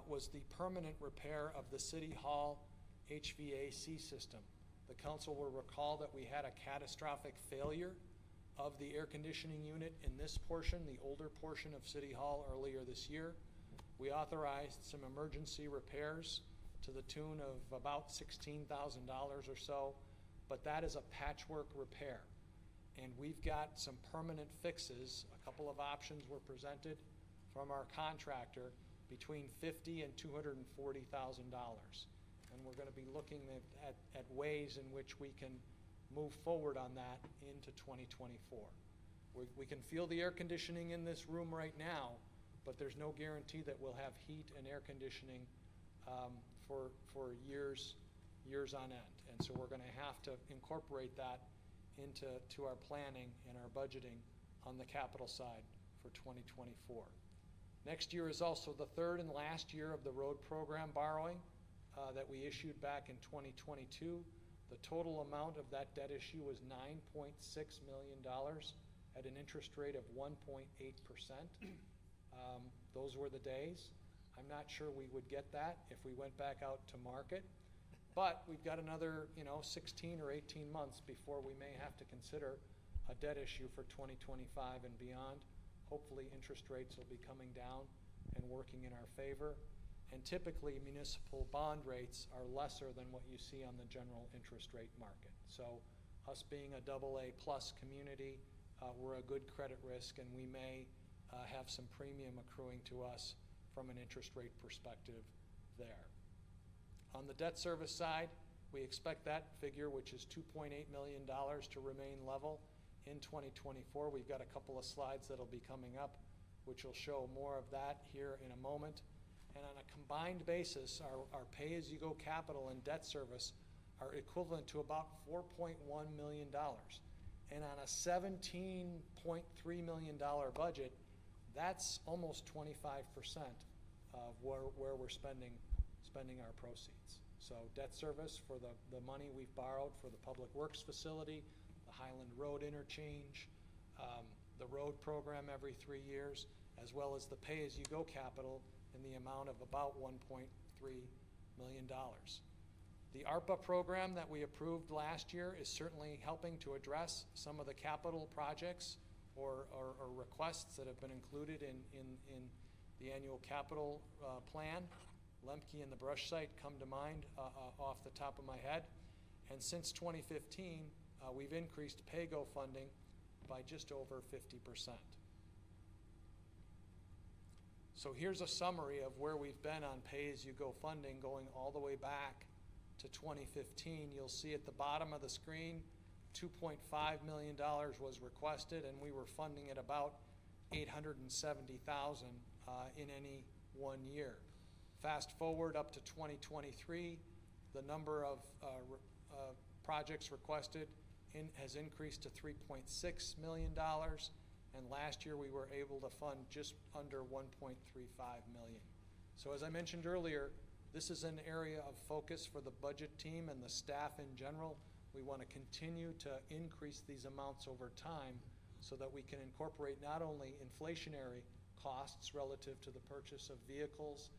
was the permanent repair of the City Hall HVAC system. The council will recall that we had a catastrophic failure of the air conditioning unit in this portion, the older portion of City Hall, earlier this year. We authorized some emergency repairs to the tune of about $16,000 or so, but that is a patchwork repair. And we've got some permanent fixes. A couple of options were presented from our contractor between $50,000 and $240,000. And we're going to be looking at ways in which we can move forward on that into 2024. We can feel the air conditioning in this room right now, but there's no guarantee that we'll have heat and air conditioning for years on end. And so we're going to have to incorporate that into our planning and our budgeting on the capital side for 2024. Next year is also the third and last year of the road program borrowing that we issued back in 2022. The total amount of that debt issue was $9.6 million at an interest rate of 1.8%. Those were the days. I'm not sure we would get that if we went back out to market, but we've got another 16 or 18 months before we may have to consider a debt issue for 2025 and beyond. Hopefully interest rates will be coming down and working in our favor. And typically municipal bond rates are lesser than what you see on the general interest rate market. So us being a AA+ community, we're a good credit risk, and we may have some premium accruing to us from an interest rate perspective there. On the debt service side, we expect that figure, which is $2.8 million, to remain level in 2024. We've got a couple of slides that'll be coming up, which will show more of that here in a moment. And on a combined basis, our pay-as-you-go capital and debt service are equivalent to about $4.1 million. And on a $17.3 million budget, That's almost 25% of where we're spending our proceeds. So debt service for the money we've borrowed for the Public Works facility, the Highland Road interchange, the road program every 3 years, as well as the pay-as-you-go capital in the amount of about $1.3 million. The ARPA program that we approved last year is certainly helping to address some of the capital projects or requests that have been included in the annual capital plan. Lemke and the brush site come to mind off the top of my head. And since 2015, we've increased PAYGO funding by just over 50%. So here's a summary of where we've been on pay-as-you-go funding going all the way back to 2015. You'll see at the bottom of the screen, $2.5 million was requested, and we were funding at about $870,000 in any one year. Fast forward up to 2023, the number of projects requested has increased to $3.6 million, and last year we were able to fund just under $1.35 million. So as I mentioned earlier, this is an area of focus for the budget team and the staff in general. We want to continue to increase these amounts over time so that we can incorporate not only inflationary costs relative to the purchase of vehicles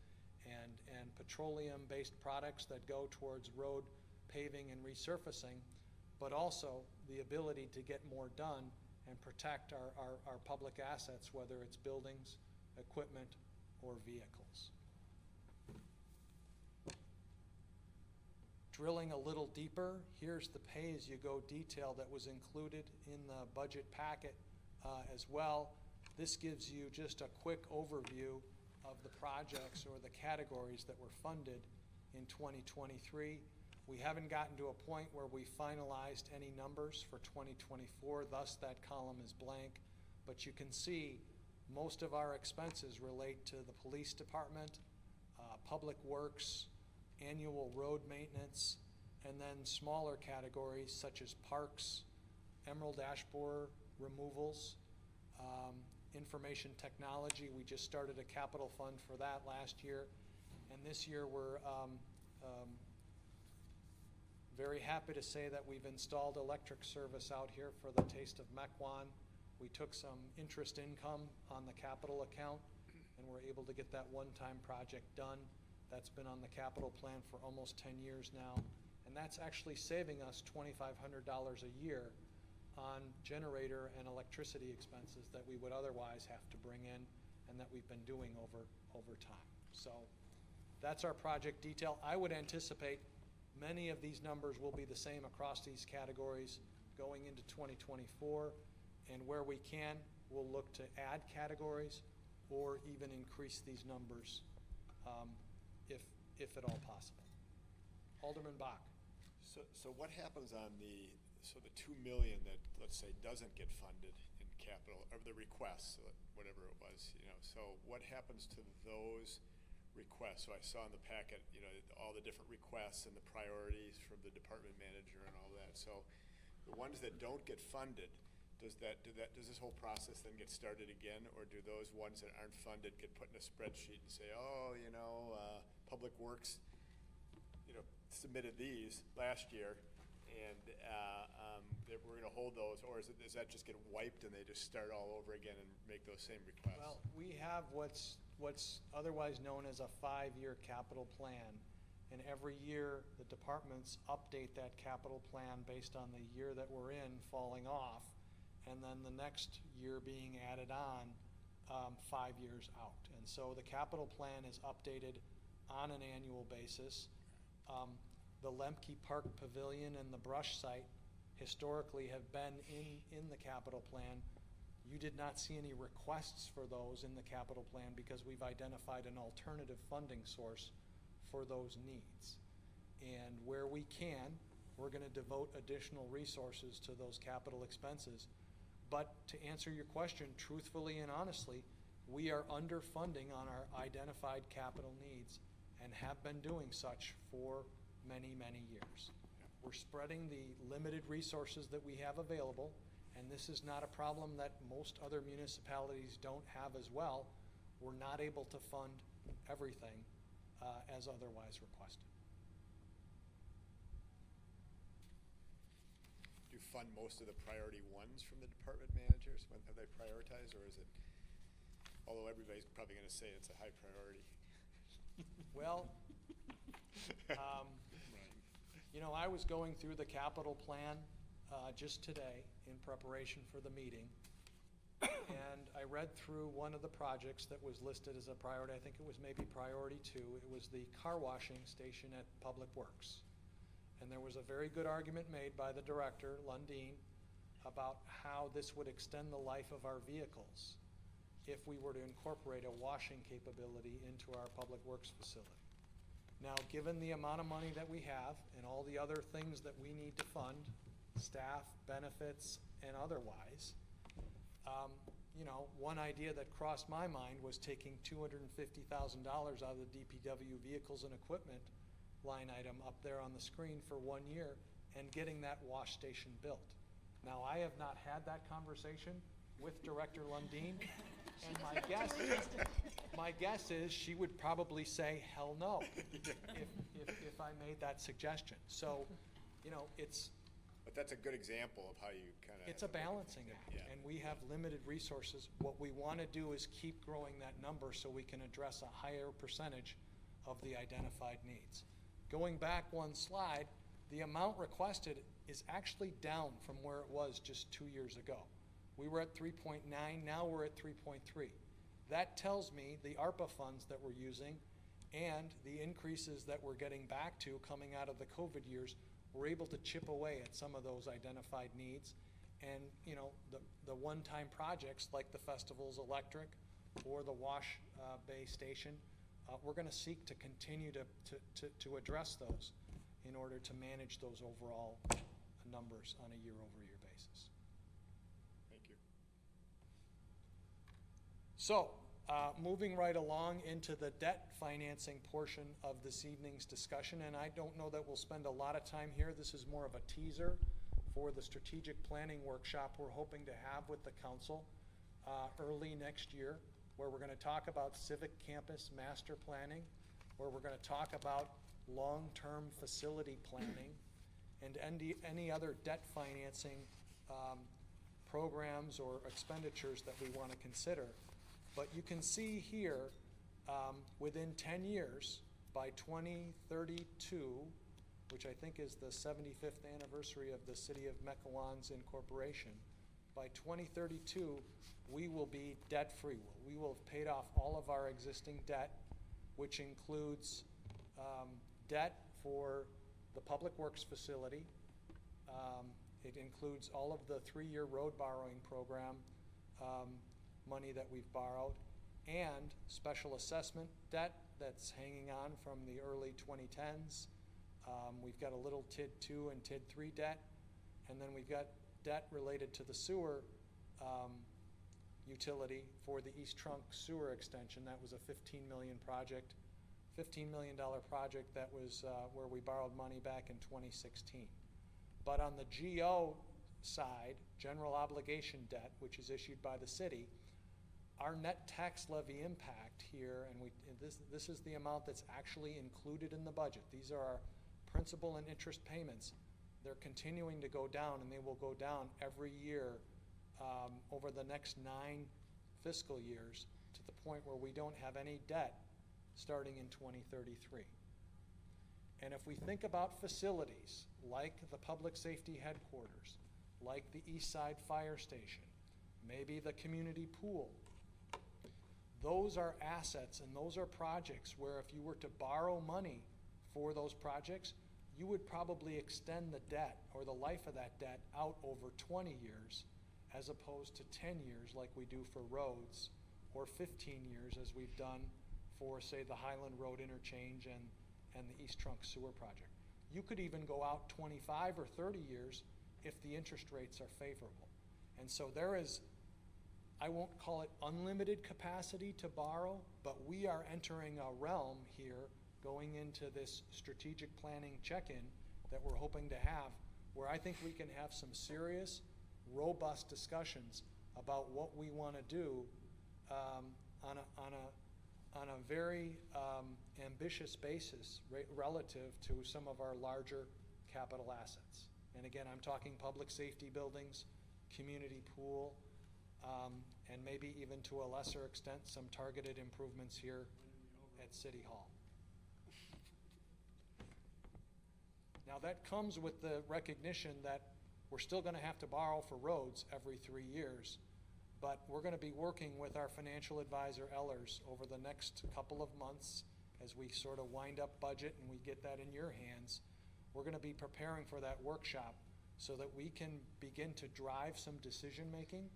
and petroleum-based products that go towards road paving and resurfacing, but also the ability to get more done and protect our public assets, whether it's buildings, equipment, or vehicles. Drilling a little deeper, here's the pay-as-you-go detail that was included in the budget packet as well. This gives you just a quick overview of the projects or the categories that were funded in 2023. We haven't gotten to a point where we finalized any numbers for 2024, thus that column is blank. But you can see most of our expenses relate to the police department, public works, annual road maintenance, and then smaller categories such as parks, emerald ash borer removals, information technology. We just started a capital fund for that last year, and this year we're very happy to say that we've installed electric service out here for the Taste of Mequon. We took some interest income on the capital account, and we're able to get that one-time project done. That's been on the capital plan for almost 10 years now, and that's actually saving us $2,500 a year on generator and electricity expenses that we would otherwise have to bring in and that we've been doing over time. So that's our project detail. I would anticipate many of these numbers will be the same across these categories going into 2024, and where we can, we'll look to add categories or even increase these numbers if at all possible. Alderman Bach. So what happens on the 2 million that, let's say, doesn't get funded in capital, or the requests, whatever it was, so what happens to those requests? So I saw in the packet, all the different requests and the priorities from the department manager and all that. So the ones that don't get funded, does this whole process then get started again, or do those ones that aren't funded get put in a spreadsheet and say, Public Works, submitted these last year, and that we're going to hold those, or does that just get wiped and they just start all over again and make those same requests? Well, we have what's otherwise known as a 5-year capital plan, and every year the departments update that capital plan based on the year that we're in falling off, and then the next year being added on 5 years out. And so the capital plan is updated on an annual basis. The Lemke Park Pavilion and the brush site historically have been in the capital plan. You did not see any requests for those in the capital plan because we've identified an alternative funding source for those needs. And where we can, we're going to devote additional resources to those capital expenses. But to answer your question truthfully and honestly, we are underfunding on our identified capital needs and have been doing such for many, many years. We're spreading the limited resources that we have available, and this is not a problem that most other municipalities don't have as well, we're not able to fund everything as otherwise requested. Do you fund most of the priority ones from the department managers? When have they prioritized, or is it, although everybody's probably gonna say it's a high priority? Well, you know, I was going through the capital plan just today in preparation for the meeting. And I read through one of the projects that was listed as a priority. I think it was maybe priority 2. It was the car washing station at Public Works. And there was a very good argument made by the director, Lundeen, about how this would extend the life of our vehicles if we were to incorporate a washing capability into our Public Works facility. Now, given the amount of money that we have and all the other things that we need to fund, staff, benefits, and otherwise, you know, one idea that crossed my mind was taking $250,000 out of the DPW vehicles and equipment line item up there on the screen for 1 year and getting that wash station built. Now, I have not had that conversation with Director Lundeen, and my guess is she would probably say, hell no, if I made that suggestion. So, you know, But that's a good example of how you kind of. it's a balancing act, Yeah. and we have limited resources. What we want to do is keep growing that number so we can address a higher percentage of the identified needs. Going back one slide, the amount requested is actually down from where it was just 2 years ago. We were at 3.9, now we're at 3.3. That tells me the ARPA funds that we're using and the increases that we're getting back to coming out of the COVID years, we're able to chip away at some of those identified needs. And, you know, the one-time projects like the festival's electric or the wash bay station, we're gonna seek to continue to address those in order to manage those overall numbers on a year-over-year basis. Thank you. So, moving right along into the debt financing portion of this evening's discussion, and I don't know that we'll spend a lot of time here. This is more of a teaser for the strategic planning workshop we're hoping to have with the council early next year, where we're gonna talk about civic campus master planning, where we're gonna talk about long-term facility planning, and any other debt financing programs or expenditures that we wanna consider. But you can see here, within 10 years, by 2032, which I think is the 75th anniversary of the city of Mequon's incorporation, by 2032, we will be debt-free. We will have paid off all of our existing debt, which includes debt for the Public Works facility. It includes all of the 3-year road borrowing program money that we've borrowed, and special assessment debt that's hanging on from the early 2010s. We've got a little TID 2 and TID 3 debt, and then we've got debt related to the sewer utility for the East Trunk sewer extension. That was a $15 million project that was where we borrowed money back in 2016. But on the GO side, general obligation debt, which is issued by the city, our net tax levy impact here, and this is the amount that's actually included in the budget. These are our principal and interest payments. They're continuing to go down, and they will go down every year over the next 9 fiscal years to the point where we don't have any debt starting in 2033. And if we think about facilities like the public safety headquarters, like the East Side Fire Station, maybe the community pool, those are assets and those are projects where if you were to borrow money for those projects, you would probably extend the debt or the life of that debt out over 20 years as opposed to 10 years like we do for roads, or 15 years as we've done for, say, the Highland Road interchange and the East Trunk sewer project. You could even go out 25 or 30 years if the interest rates are favorable. And so there is, I won't call it unlimited capacity to borrow, but we are entering a realm here going into this strategic planning check-in that we're hoping to have, where I think we can have some serious robust discussions about what we want to do on a very ambitious basis relative to some of our larger capital assets. And again, I'm talking public safety buildings, community pool, and maybe even to a lesser extent, some targeted improvements here at City Hall. Now that comes with the recognition that we're still going to have to borrow for roads every 3 years, but we're going to be working with our financial advisor, Ellers, over the next couple of months as we sort of wind up budget and we get that in your hands. We're going to be preparing for that workshop so that we can begin to drive some decision-making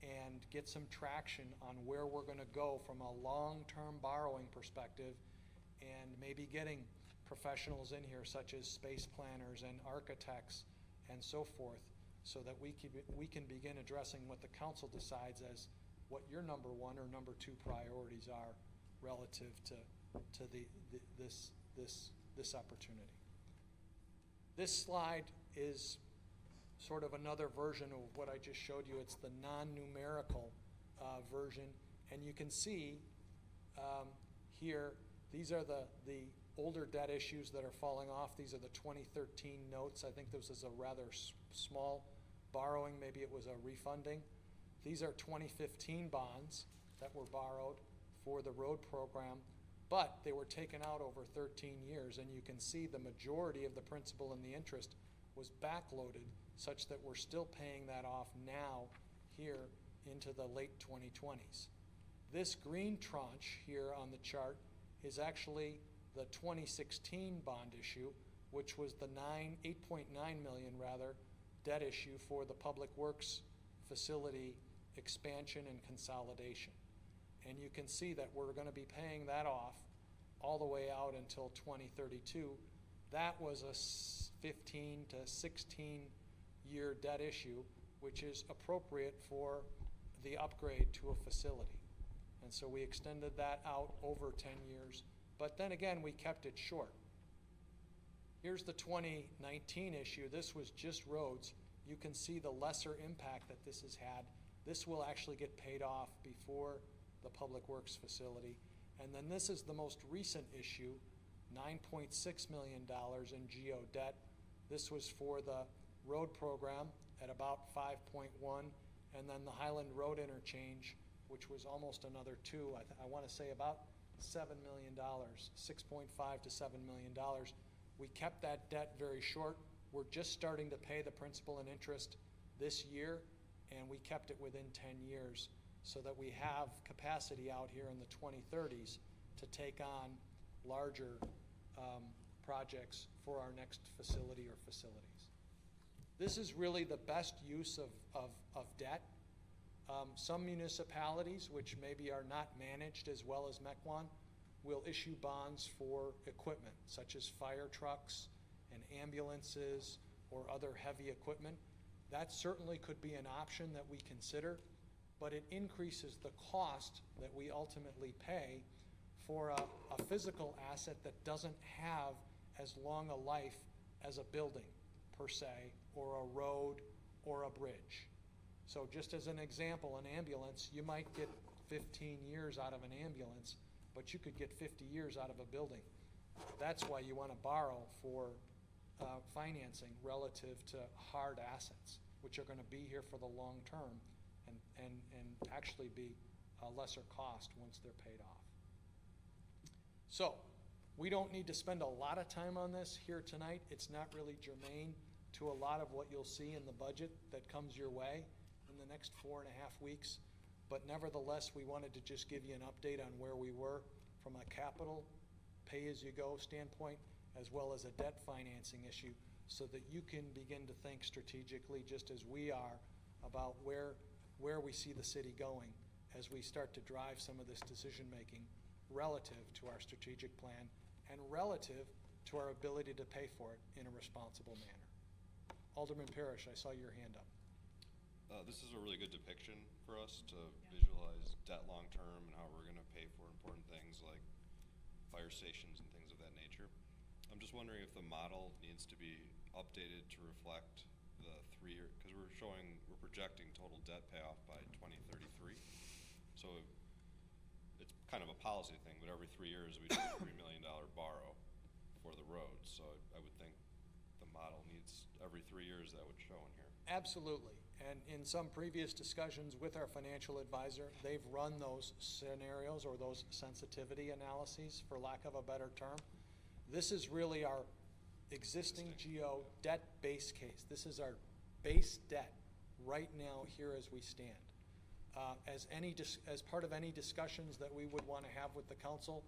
and get some traction on where we're going to go from a long-term borrowing perspective, and maybe getting professionals in here such as space planners and architects and so forth, so that we can begin addressing what the council decides as what your number one or number two priorities are relative to this opportunity. This slide is sort of another version of what I just showed you. It's the non-numerical version, and you can see here, these are the older debt issues that are falling off. These are the 2013 notes. I think this is a rather small borrowing. Maybe it was a refunding. These are 2015 bonds that were borrowed for the road program, but they were taken out over 13 years, and you can see the majority of the principal and the interest was backloaded, such that we're still paying that off now here into the late 2020s. This green tranche here on the chart is actually the 2016 bond issue, which was the 8.9 million debt issue for the Public Works facility expansion and consolidation. And you can see that we're going to be paying that off all the way out until 2032. That was a 15 to 16 year debt issue, which is appropriate for the upgrade to a facility. And so we extended that out over 10 years, but then again, we kept it short. Here's the 2019 issue. This was just roads. You can see the lesser impact that this has had. This will actually get paid off before the Public Works facility. And then this is the most recent issue, $9.6 million in geo debt. This was for the road program at about 5.1, and then the Highland Road interchange, which was almost another 2. I want to say about $7 million, 6.5 to $7 million. We kept that debt very short. We're just starting to pay the principal and interest this year, and we kept it within 10 years so that we have capacity out here in the 2030s to take on larger projects for our next facility or facilities. This is really the best use of debt. Some municipalities, which maybe are not managed as well as Mequon, will issue bonds for equipment, such as fire trucks and ambulances or other heavy equipment. That certainly could be an option that we consider, but it increases the cost that we ultimately pay for a physical asset that doesn't have as long a life as a building, per se, or a road or a bridge. So just as an example, an ambulance, you might get 15 years out of an ambulance, but you could get 50 years out of a building. That's why you want to borrow for financing relative to hard assets, which are going to be here for the long term and actually be a lesser cost once they're paid off. So we don't need to spend a lot of time on this here tonight. It's not really germane to a lot of what you'll see in the budget that comes your way in the next 4.5 weeks. But nevertheless, we wanted to just give you an update on where we were from a capital pay-as-you-go standpoint, as well as a debt financing issue, so that you can begin to think strategically, just as we are, about where we see the city going as we start to drive some of this decision-making relative to our strategic plan and relative to our ability to pay for it in a responsible manner. Alderman Parrish, I saw your hand up. This is a really good depiction for us to visualize debt long-term and how we're going to pay for important things like fire stations and things of that nature. I'm just wondering if the model needs to be updated to reflect the 3 year, because we're projecting total debt payoff by 2033. So it's kind of a policy thing, but every 3 years we do a $3 million borrow for the roads. So I would think the model needs every 3 years that would show in here. Absolutely. And in some previous discussions with our financial advisor, they've run those scenarios or those sensitivity analyses, for lack of a better term. This is really our existing GO debt base case. This is our base debt right now here as we stand. As part of any discussions that we would want to have with the council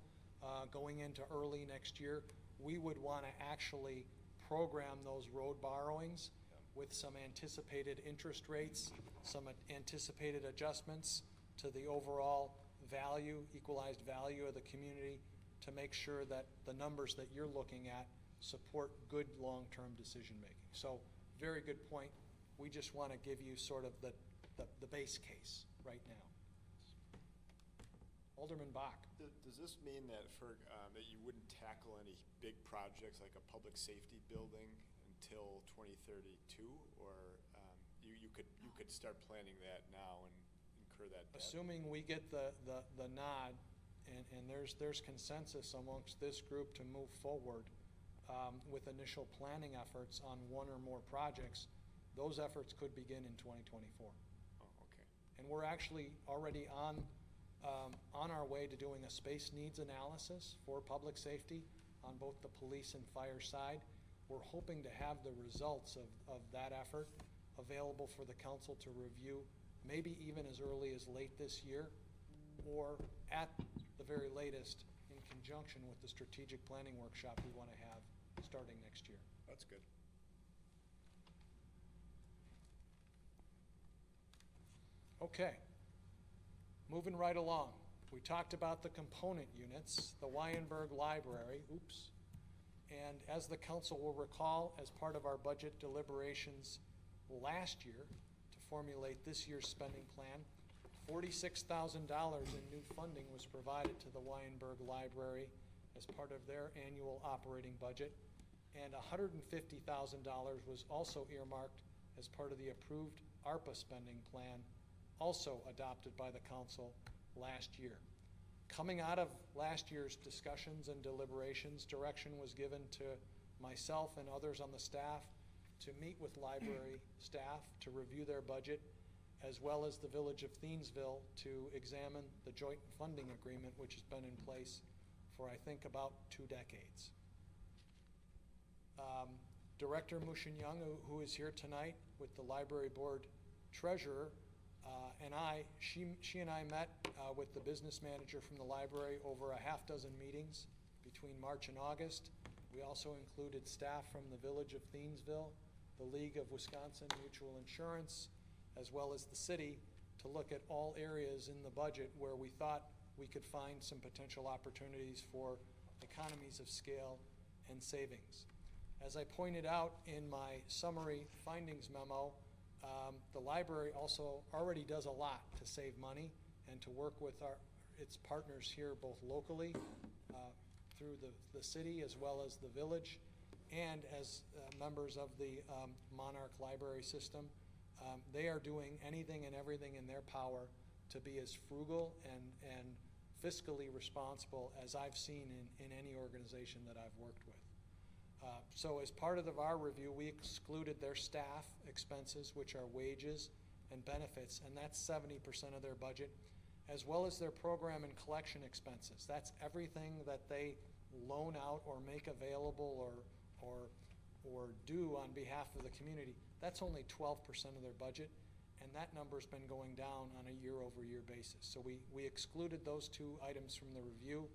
going into early next year, we would want to actually program those road borrowings with some anticipated interest rates, some anticipated adjustments to the overall value, equalized value of the community, to make sure that the numbers that you're looking at support good long-term decision-making. So, very good point. We just want to give you sort of the base case right now. Alderman Bach. Does this mean that that you wouldn't tackle any big projects like a public safety building until 2032, or you could start planning that now and incur that debt? Assuming we get the nod, and there's consensus amongst this group to move forward with initial planning efforts on one or more projects, those efforts could begin in 2024. Oh, okay. And we're actually already on our way to doing a space needs analysis for public safety on both the police and fire side. We're hoping to have the results of that effort available for the council to review, maybe even as early as late this year, or at the very latest in conjunction with the strategic planning workshop we want to have starting next year. That's good. Okay, moving right along. We talked about the component units, the Wyenberg Library, and as the council will recall, as part of our budget deliberations last year to formulate this year's spending plan, $46,000 in new funding was provided to the Wyenberg Library as part of their annual operating budget, and $150,000 was also earmarked as part of the approved ARPA spending plan, also adopted by the council last year. Coming out of last year's discussions and deliberations, direction was given to myself and others on the staff to meet with library staff to review their budget, as well as the Village of Thiensville to examine the joint funding agreement, which has been in place for, I think, about 2 decades. Director Mushin Young, who is here tonight with the library board treasurer, and she and I met with the business manager from the library over a half dozen meetings between March and August. We also included staff from the Village of Thiensville, the League of Wisconsin Mutual Insurance, as well as the city, to look at all areas in the budget where we thought we could find some potential opportunities for economies of scale and savings. As I pointed out in my summary findings memo, the library also already does a lot to save money and to work with its partners here, both locally through the city as well as the village, and as members of the Monarch Library System. They are doing anything and everything in their power to be as frugal and fiscally responsible as I've seen in any organization that I've worked with. So as part of our review, we excluded their staff expenses, which are wages and benefits, and that's 70% of their budget, as well as their program and collection expenses. That's everything that they loan out or make available or do on behalf of the community. That's only 12% of their budget, and that number's been going down on a year-over-year basis. So we excluded those 2 items from the review,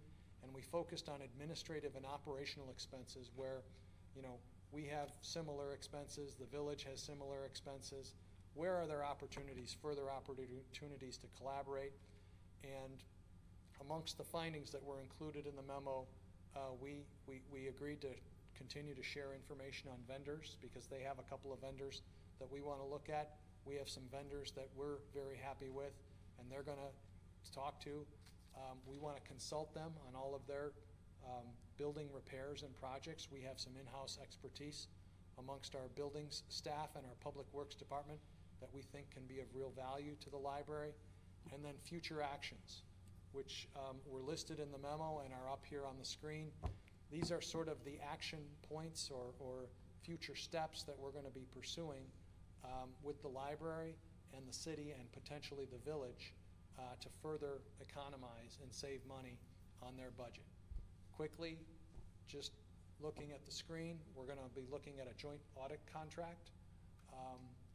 and we focused on administrative and operational expenses where, we have similar expenses, the village has similar expenses. Where are there further opportunities to collaborate? And amongst the findings that were included in the memo, we agreed to continue to share information on vendors, because they have a couple of vendors that we want to look at. We have some vendors that we're very happy with, and they're going to talk to. We want to consult them on all of their building repairs and projects. We have some in-house expertise amongst our buildings staff and our Public Works Department that we think can be of real value to the library. And then future actions, which were listed in the memo and are up here on the screen. These are sort of the action points or future steps that we're going to be pursuing with the library and the city and potentially the village to further economize and save money on their budget. Quickly, just looking at the screen, we're going to be looking at a joint audit contract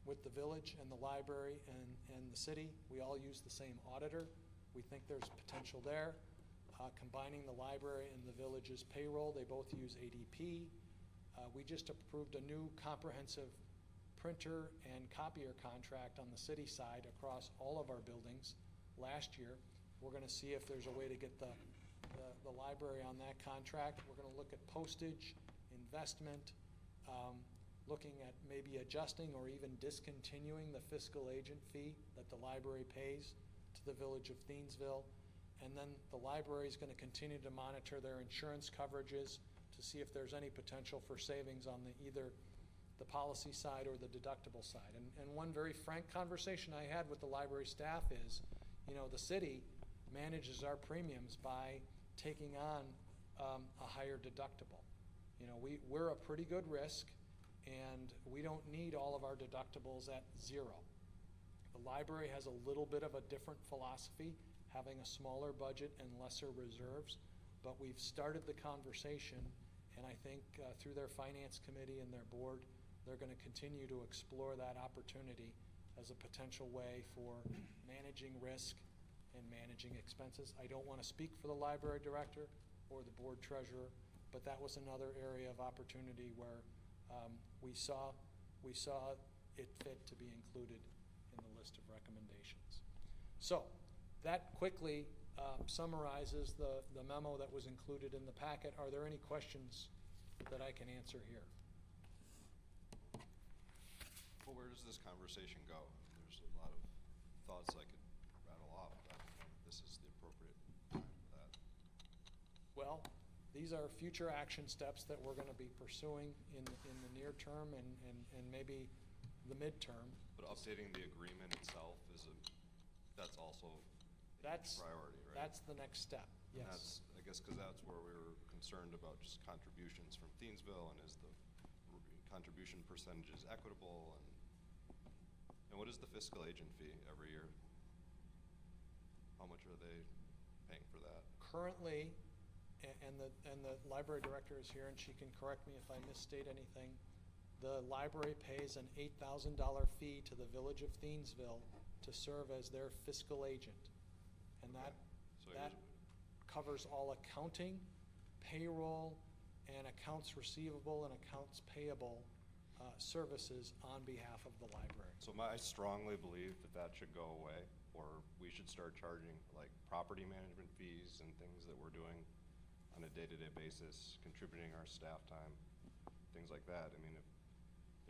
with the village and the library and the city. We all use the same auditor. We think there's potential there. Combining the library and the village's payroll, they both use ADP. We just approved a new comprehensive printer and copier contract on the city side across all of our buildings last year. We're going to see if there's a way to get the library on that contract. We're going to look at postage, investment, looking at maybe adjusting or even discontinuing the fiscal agent fee that the library pays to the village of Thiensville. And then the library is going to continue to monitor their insurance coverages to see if there's any potential for savings on either the policy side or the deductible side. And one very frank conversation I had with the library staff is, the city manages our premiums by taking on a higher deductible. We're a pretty good risk, and we don't need all of our deductibles at zero. The library has a little bit of a different philosophy, having a smaller budget and lesser reserves, but we've started the conversation, and I think through their finance committee and their board, they're going to continue to explore that opportunity as a potential way for managing risk and managing expenses. I don't want to speak for the library director or the board treasurer, but that was another area of opportunity where we saw it fit to be included in the list of recommendations. So that quickly summarizes the memo that was included in the packet. Are there any questions that I can answer here? Well, where does this conversation go? There's a lot of thoughts I could rattle off, but I don't know if this is the appropriate time for that. Well, these are future action steps that we're going to be pursuing in the near term and maybe the midterm. But updating the agreement itself that's also a priority, right? That's the next step, yes. And that's, I guess, because that's where we were concerned about just contributions from Thiensville, and is the contribution percentages equitable, and what is the fiscal agent fee every year? How much are they paying for that? Currently, and the library director is here and she can correct me if I misstate anything, the library pays an $8,000 fee to the village of Thiensville to serve as their fiscal agent. And that covers all accounting, payroll, and accounts receivable and accounts payable services on behalf of the library. So I strongly believe that should go away, or we should start charging like property management fees and things that we're doing on a day-to-day basis, contributing our staff time, things like that. I mean,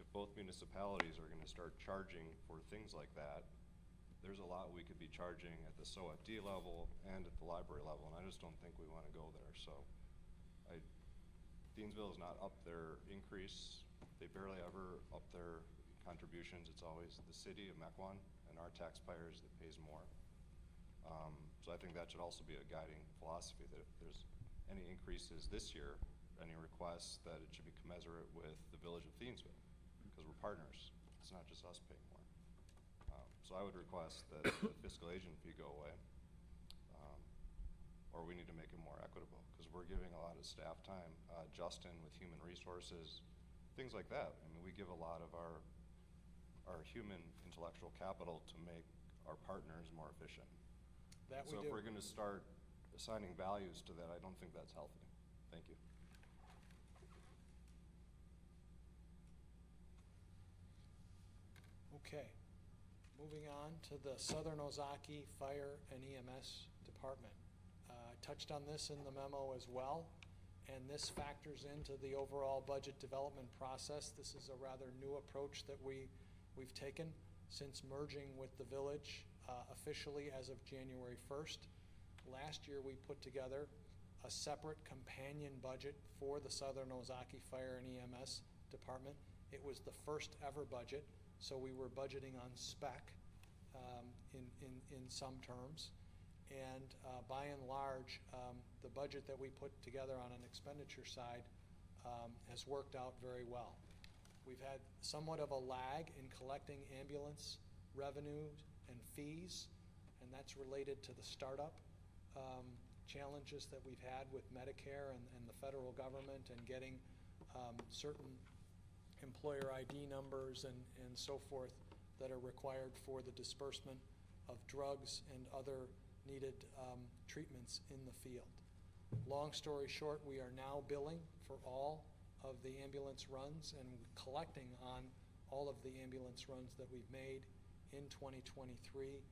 if both municipalities are going to start charging for things like that, there's a lot we could be charging at the SOFD level and at the library level, and I just don't think we want to go there. So Thiensville is not up their increase. They barely ever up their contributions. It's always the city of Mequon and our taxpayers that pays more. So I think that should also be a guiding philosophy, that if there's any increases this year, any requests, that it should be commensurate with the village of Thiensville, because we're partners. It's not just us paying more. So I would request that the fiscal agent fee go away, or we need to make it more equitable, because we're giving a lot of staff time. Justin with human resources, things like that. I mean, we give a lot of our human intellectual capital to make our partners more efficient. That we so do. if we're going to start assigning values to that, I don't think that's healthy. Thank you. Okay, moving on to the Southern Ozaki Fire and EMS Department. I touched on this in the memo as well, and this factors into the overall budget development process. This is a rather new approach that we've taken since merging with the village officially as of January 1st. Last year we put together a separate companion budget for the Southern Ozaki Fire and EMS Department. It was the first ever budget, so we were budgeting on spec in some terms. And by and large, the budget that we put together on an expenditure side has worked out very well. We've had somewhat of a lag in collecting ambulance revenues and fees, and that's related to the startup challenges that we've had with Medicare and the federal government and getting certain employer ID numbers and so forth that are required for the disbursement of drugs and other needed treatments in the field. Long story short, we are now billing for all of the ambulance runs and collecting on all of the ambulance runs that we've made in 2023.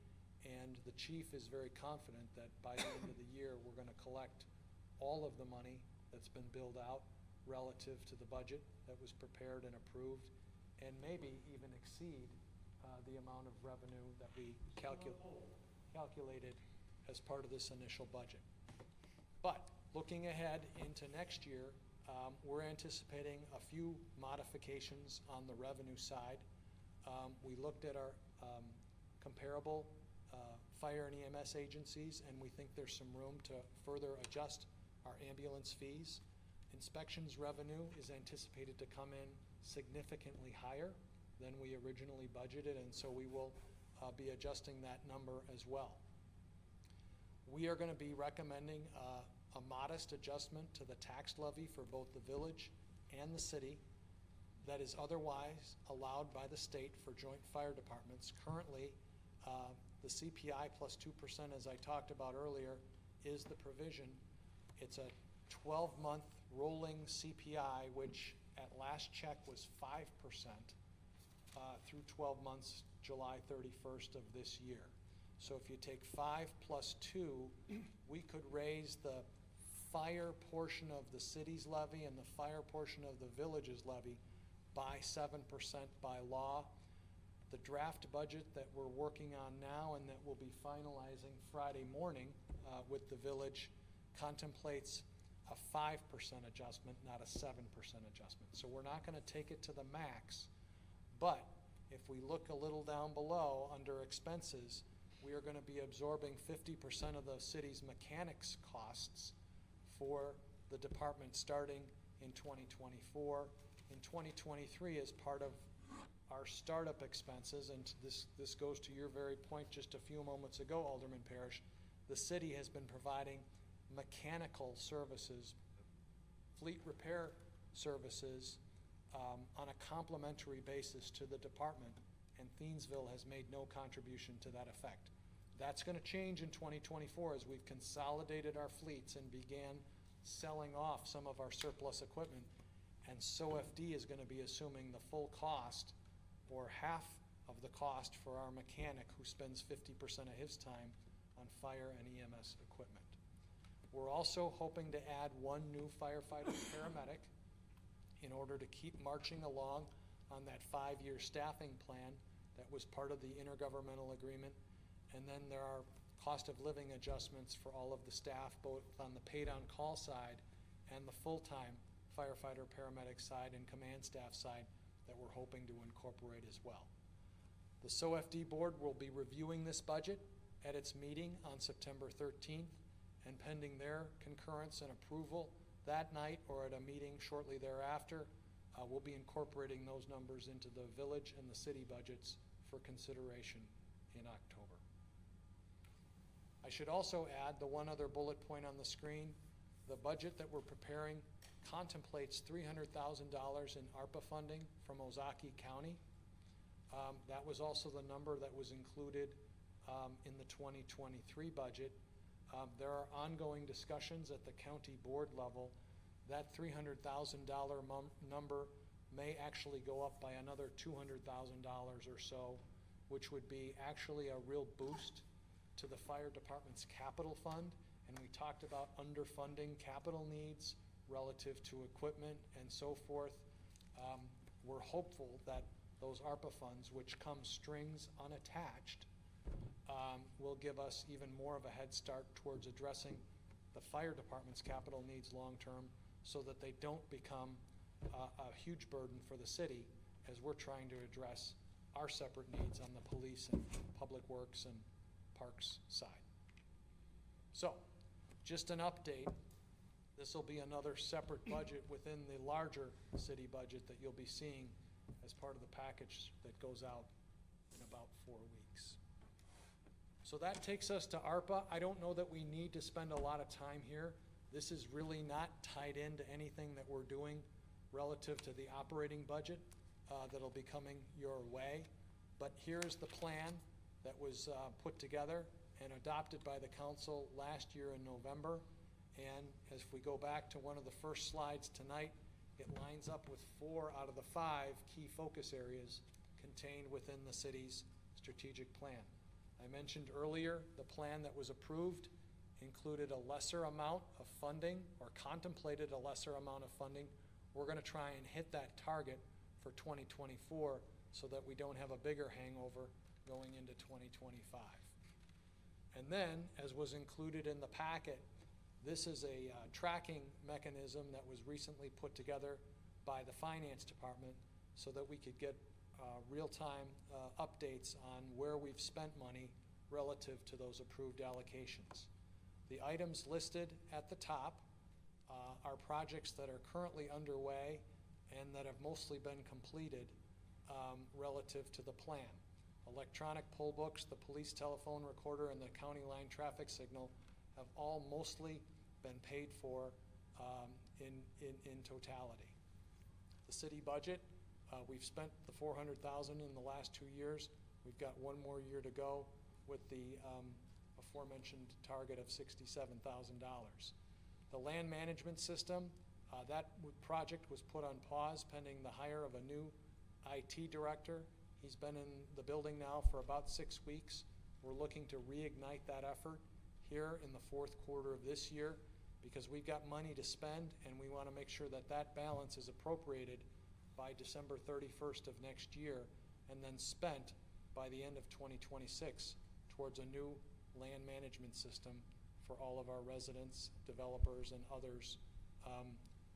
And the chief is very confident that by the end of the year, we're going to collect all of the money that's been billed out relative to the budget that was prepared and approved, and maybe even exceed the amount of revenue that we calculated as part of this initial budget. But looking ahead into next year, we're anticipating a few modifications on the revenue side. We looked at our comparable fire and EMS agencies, and we think there's some room to further adjust our ambulance fees. Inspections revenue is anticipated to come in significantly higher than we originally budgeted, and so we will be adjusting that number as well. We are going to be recommending a modest adjustment to the tax levy for both the village and the city that is otherwise allowed by the state for joint fire departments. Currently, the CPI plus 2%, as I talked about earlier, is the provision. It's a 12-month rolling CPI, which at last check was 5% through 12 months, July 31st of this year. So if you take 5 plus 2, we could raise the fire portion of the city's levy and the fire portion of the village's levy by 7% by law. The draft budget that we're working on now and that we'll be finalizing Friday morning with the village contemplates a 5% adjustment, not a 7% adjustment. So we're not going to take it to the max, but if we look a little down below under expenses, we are going to be absorbing 50% of the city's mechanics costs for the department starting in 2024. In 2023, as part of our startup expenses, and this goes to your very point just a few moments ago, Alderman Parrish, the city has been providing mechanical services, fleet repair services on a complimentary basis to the department, and Thiensville has made no contribution to that effect. That's going to change in 2024 as we've consolidated our fleets and began selling off some of our surplus equipment, and SOFD is going to be assuming the full cost or half of the cost for our mechanic who spends 50% of his time on fire and EMS equipment. We're also hoping to add one new firefighter paramedic in order to keep marching along on that 5-year staffing plan that was part of the intergovernmental agreement. And then there are cost of living adjustments for all of the staff, both on the paid on call side and the full-time firefighter paramedic side and command staff side that we're hoping to incorporate as well. The SOFD board will be reviewing this budget at its meeting on September 13th, and pending their concurrence and approval that night or at a meeting shortly thereafter, we'll be incorporating those numbers into the village and the city budgets for consideration in October. I should also add the one other bullet point on the screen. The budget that we're preparing contemplates $300,000 in ARPA funding from Ozaukee County. That was also the number that was included in the 2023 budget. There are ongoing discussions at the county board level. That $300,000 number may actually go up by another $200,000 or so, which would be actually a real boost to the fire department's capital fund. And we talked about underfunding capital needs relative to equipment and so forth. We're hopeful that those ARPA funds, which come strings unattached, will give us even more of a head start towards addressing the fire department's capital needs long term, so that they don't become a huge burden for the city as we're trying to address our separate needs on the police and public works and parks side. So, just an update. This will be another separate budget within the larger city budget that you'll be seeing as part of the package that goes out in about 4 weeks. So that takes us to ARPA. I don't know that we need to spend a lot of time here. This is really not tied into anything that we're doing relative to the operating budget that'll be coming your way. But here's the plan that was put together and adopted by the council last year in November. And as we go back to one of the first slides tonight, it lines up with 4 out of the 5 key focus areas contained within the city's strategic plan. I mentioned earlier the plan that was approved included a lesser amount of funding, or contemplated a lesser amount of funding. We're going to try and hit that target for 2024 so that we don't have a bigger hangover going into 2025. And then, as was included in the packet, this is a tracking mechanism that was recently put together by the finance department so that we could get real-time updates on where we've spent money relative to those approved allocations. The items listed at the top are projects that are currently underway and that have mostly been completed relative to the plan. Electronic poll books, the police telephone recorder, and the county line traffic signal have all mostly been paid for in totality. The city budget, we've spent the $400,000 in the last 2 years. We've got 1 more year to go with the aforementioned target of $67,000. The land management system, that project was put on pause pending the hire of a new IT director. He's been in the building now for about 6 weeks. We're looking to reignite that effort here in the 4th quarter of this year because we've got money to spend and we want to make sure that that balance is appropriated by December 31st of next year and then spent by the end of 2026 towards a new land management system for all of our residents, developers, and others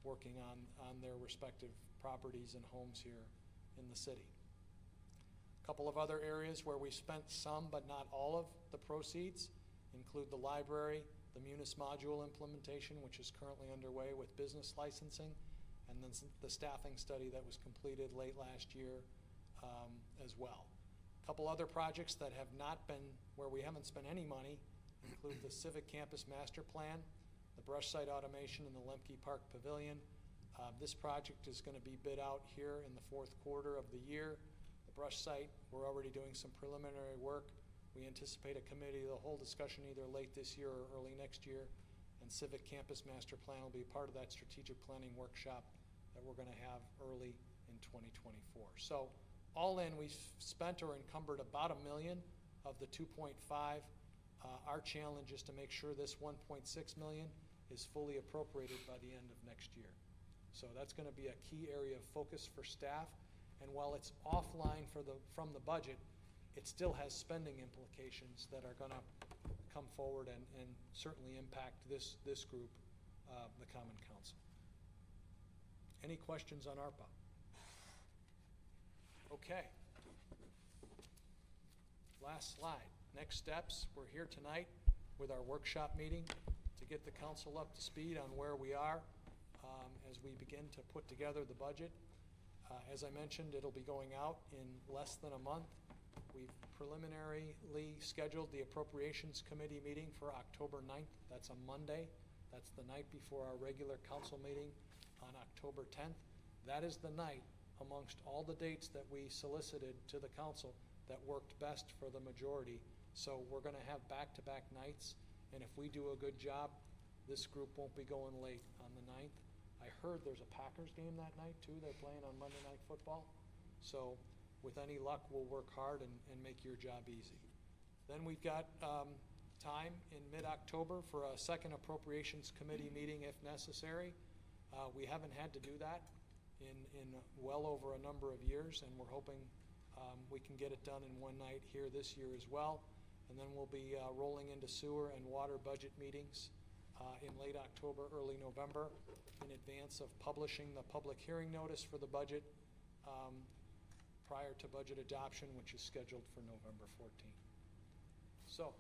working on their respective properties and homes here in the city. A couple of other areas where we spent some but not all of the proceeds include the library, the Munis module implementation, which is currently underway with business licensing, and then the staffing study that was completed late last year as well. A couple other projects that have not been, where we haven't spent any money, include the Civic Campus Master Plan, the brush site automation in the Lemke Park Pavilion. This project is going to be bid out here in the 4th quarter of the year. The brush site, we're already doing some preliminary work. We anticipate a committee of the whole discussion either late this year or early next year. And Civic Campus Master Plan will be part of that strategic planning workshop that we're going to have early in 2024. So all in, we've spent or encumbered about $1 million of the 2.5. Our challenge is to make sure this 1.6 million is fully appropriated by the end of next year. So that's going to be a key area of focus for staff. And while it's offline from the budget, it still has spending implications that are going to come forward and certainly impact this group, the Common Council. Any questions on ARPA? Okay. Last slide. Next steps. We're here tonight with our workshop meeting to get the council up to speed on where we are as we begin to put together the budget. As I mentioned, it'll be going out in less than a month. We've preliminarily scheduled the Appropriations Committee meeting for October 9th. That's a Monday. That's the night before our regular council meeting on October 10th. That is the night, amongst all the dates that we solicited to the council, that worked best for the majority. So we're going to have back-to-back nights, and if we do a good job, this group won't be going late on the 9th. I heard there's a Packers game that night, too. They're playing on Monday Night Football. So with any luck, we'll work hard and make your job easy. Then we've got time in mid-October for a second Appropriations Committee meeting if necessary. We haven't had to do that in well over a number of years, and we're hoping we can get it done in one night here this year as well. And then we'll be rolling into sewer and water budget meetings in late October, early November, in advance of publishing the public hearing notice for the budget prior to budget adoption, which is scheduled for November 14th. So,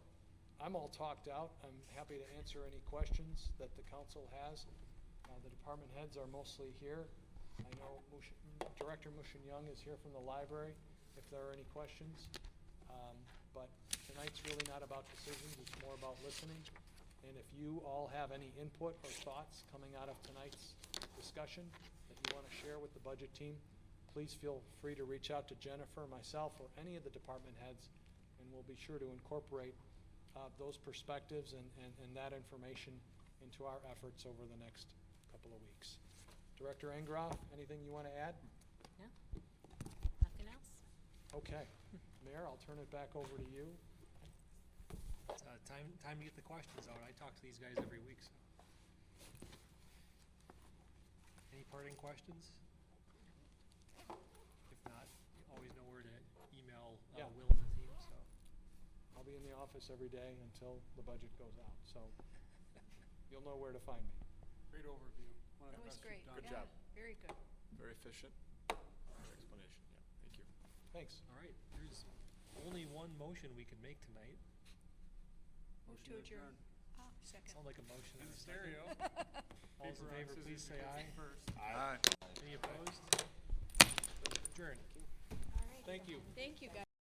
I'm all talked out. I'm happy to answer any questions that the council has. The department heads are mostly here. I know Director Mushin-Young is here from the library if there are any questions. But tonight's really not about decisions, it's more about listening. And if you all have any input or thoughts coming out of tonight's discussion that you want to share with the budget team, please feel free to reach out to Jennifer, myself, or any of the department heads, and we'll be sure to incorporate those perspectives and that information into our efforts over the next couple of weeks. Director Engroff, anything you want to add? No? Nothing else? Okay. Mayor, I'll turn it back over to you. It's time to get the questions out. I talk to these guys every week, so. Any parting questions? If not, you always know where to email Yeah. Will and the team, so. I'll be in the office every day until the budget goes out, so you'll know where to find me. Great overview. One of That the was best great. you've done. Good job. Very good. Very efficient. Good explanation, yeah, thank you. Thanks. All right, there's only one motion we can make tonight. Move Motion to adjourn. Second. Sound like a motion In and a second. stereo. All those in Paper, rock, favor, please scissors, say aye. first. Any opposed? Adjourned. Thank you. Thank you, guys.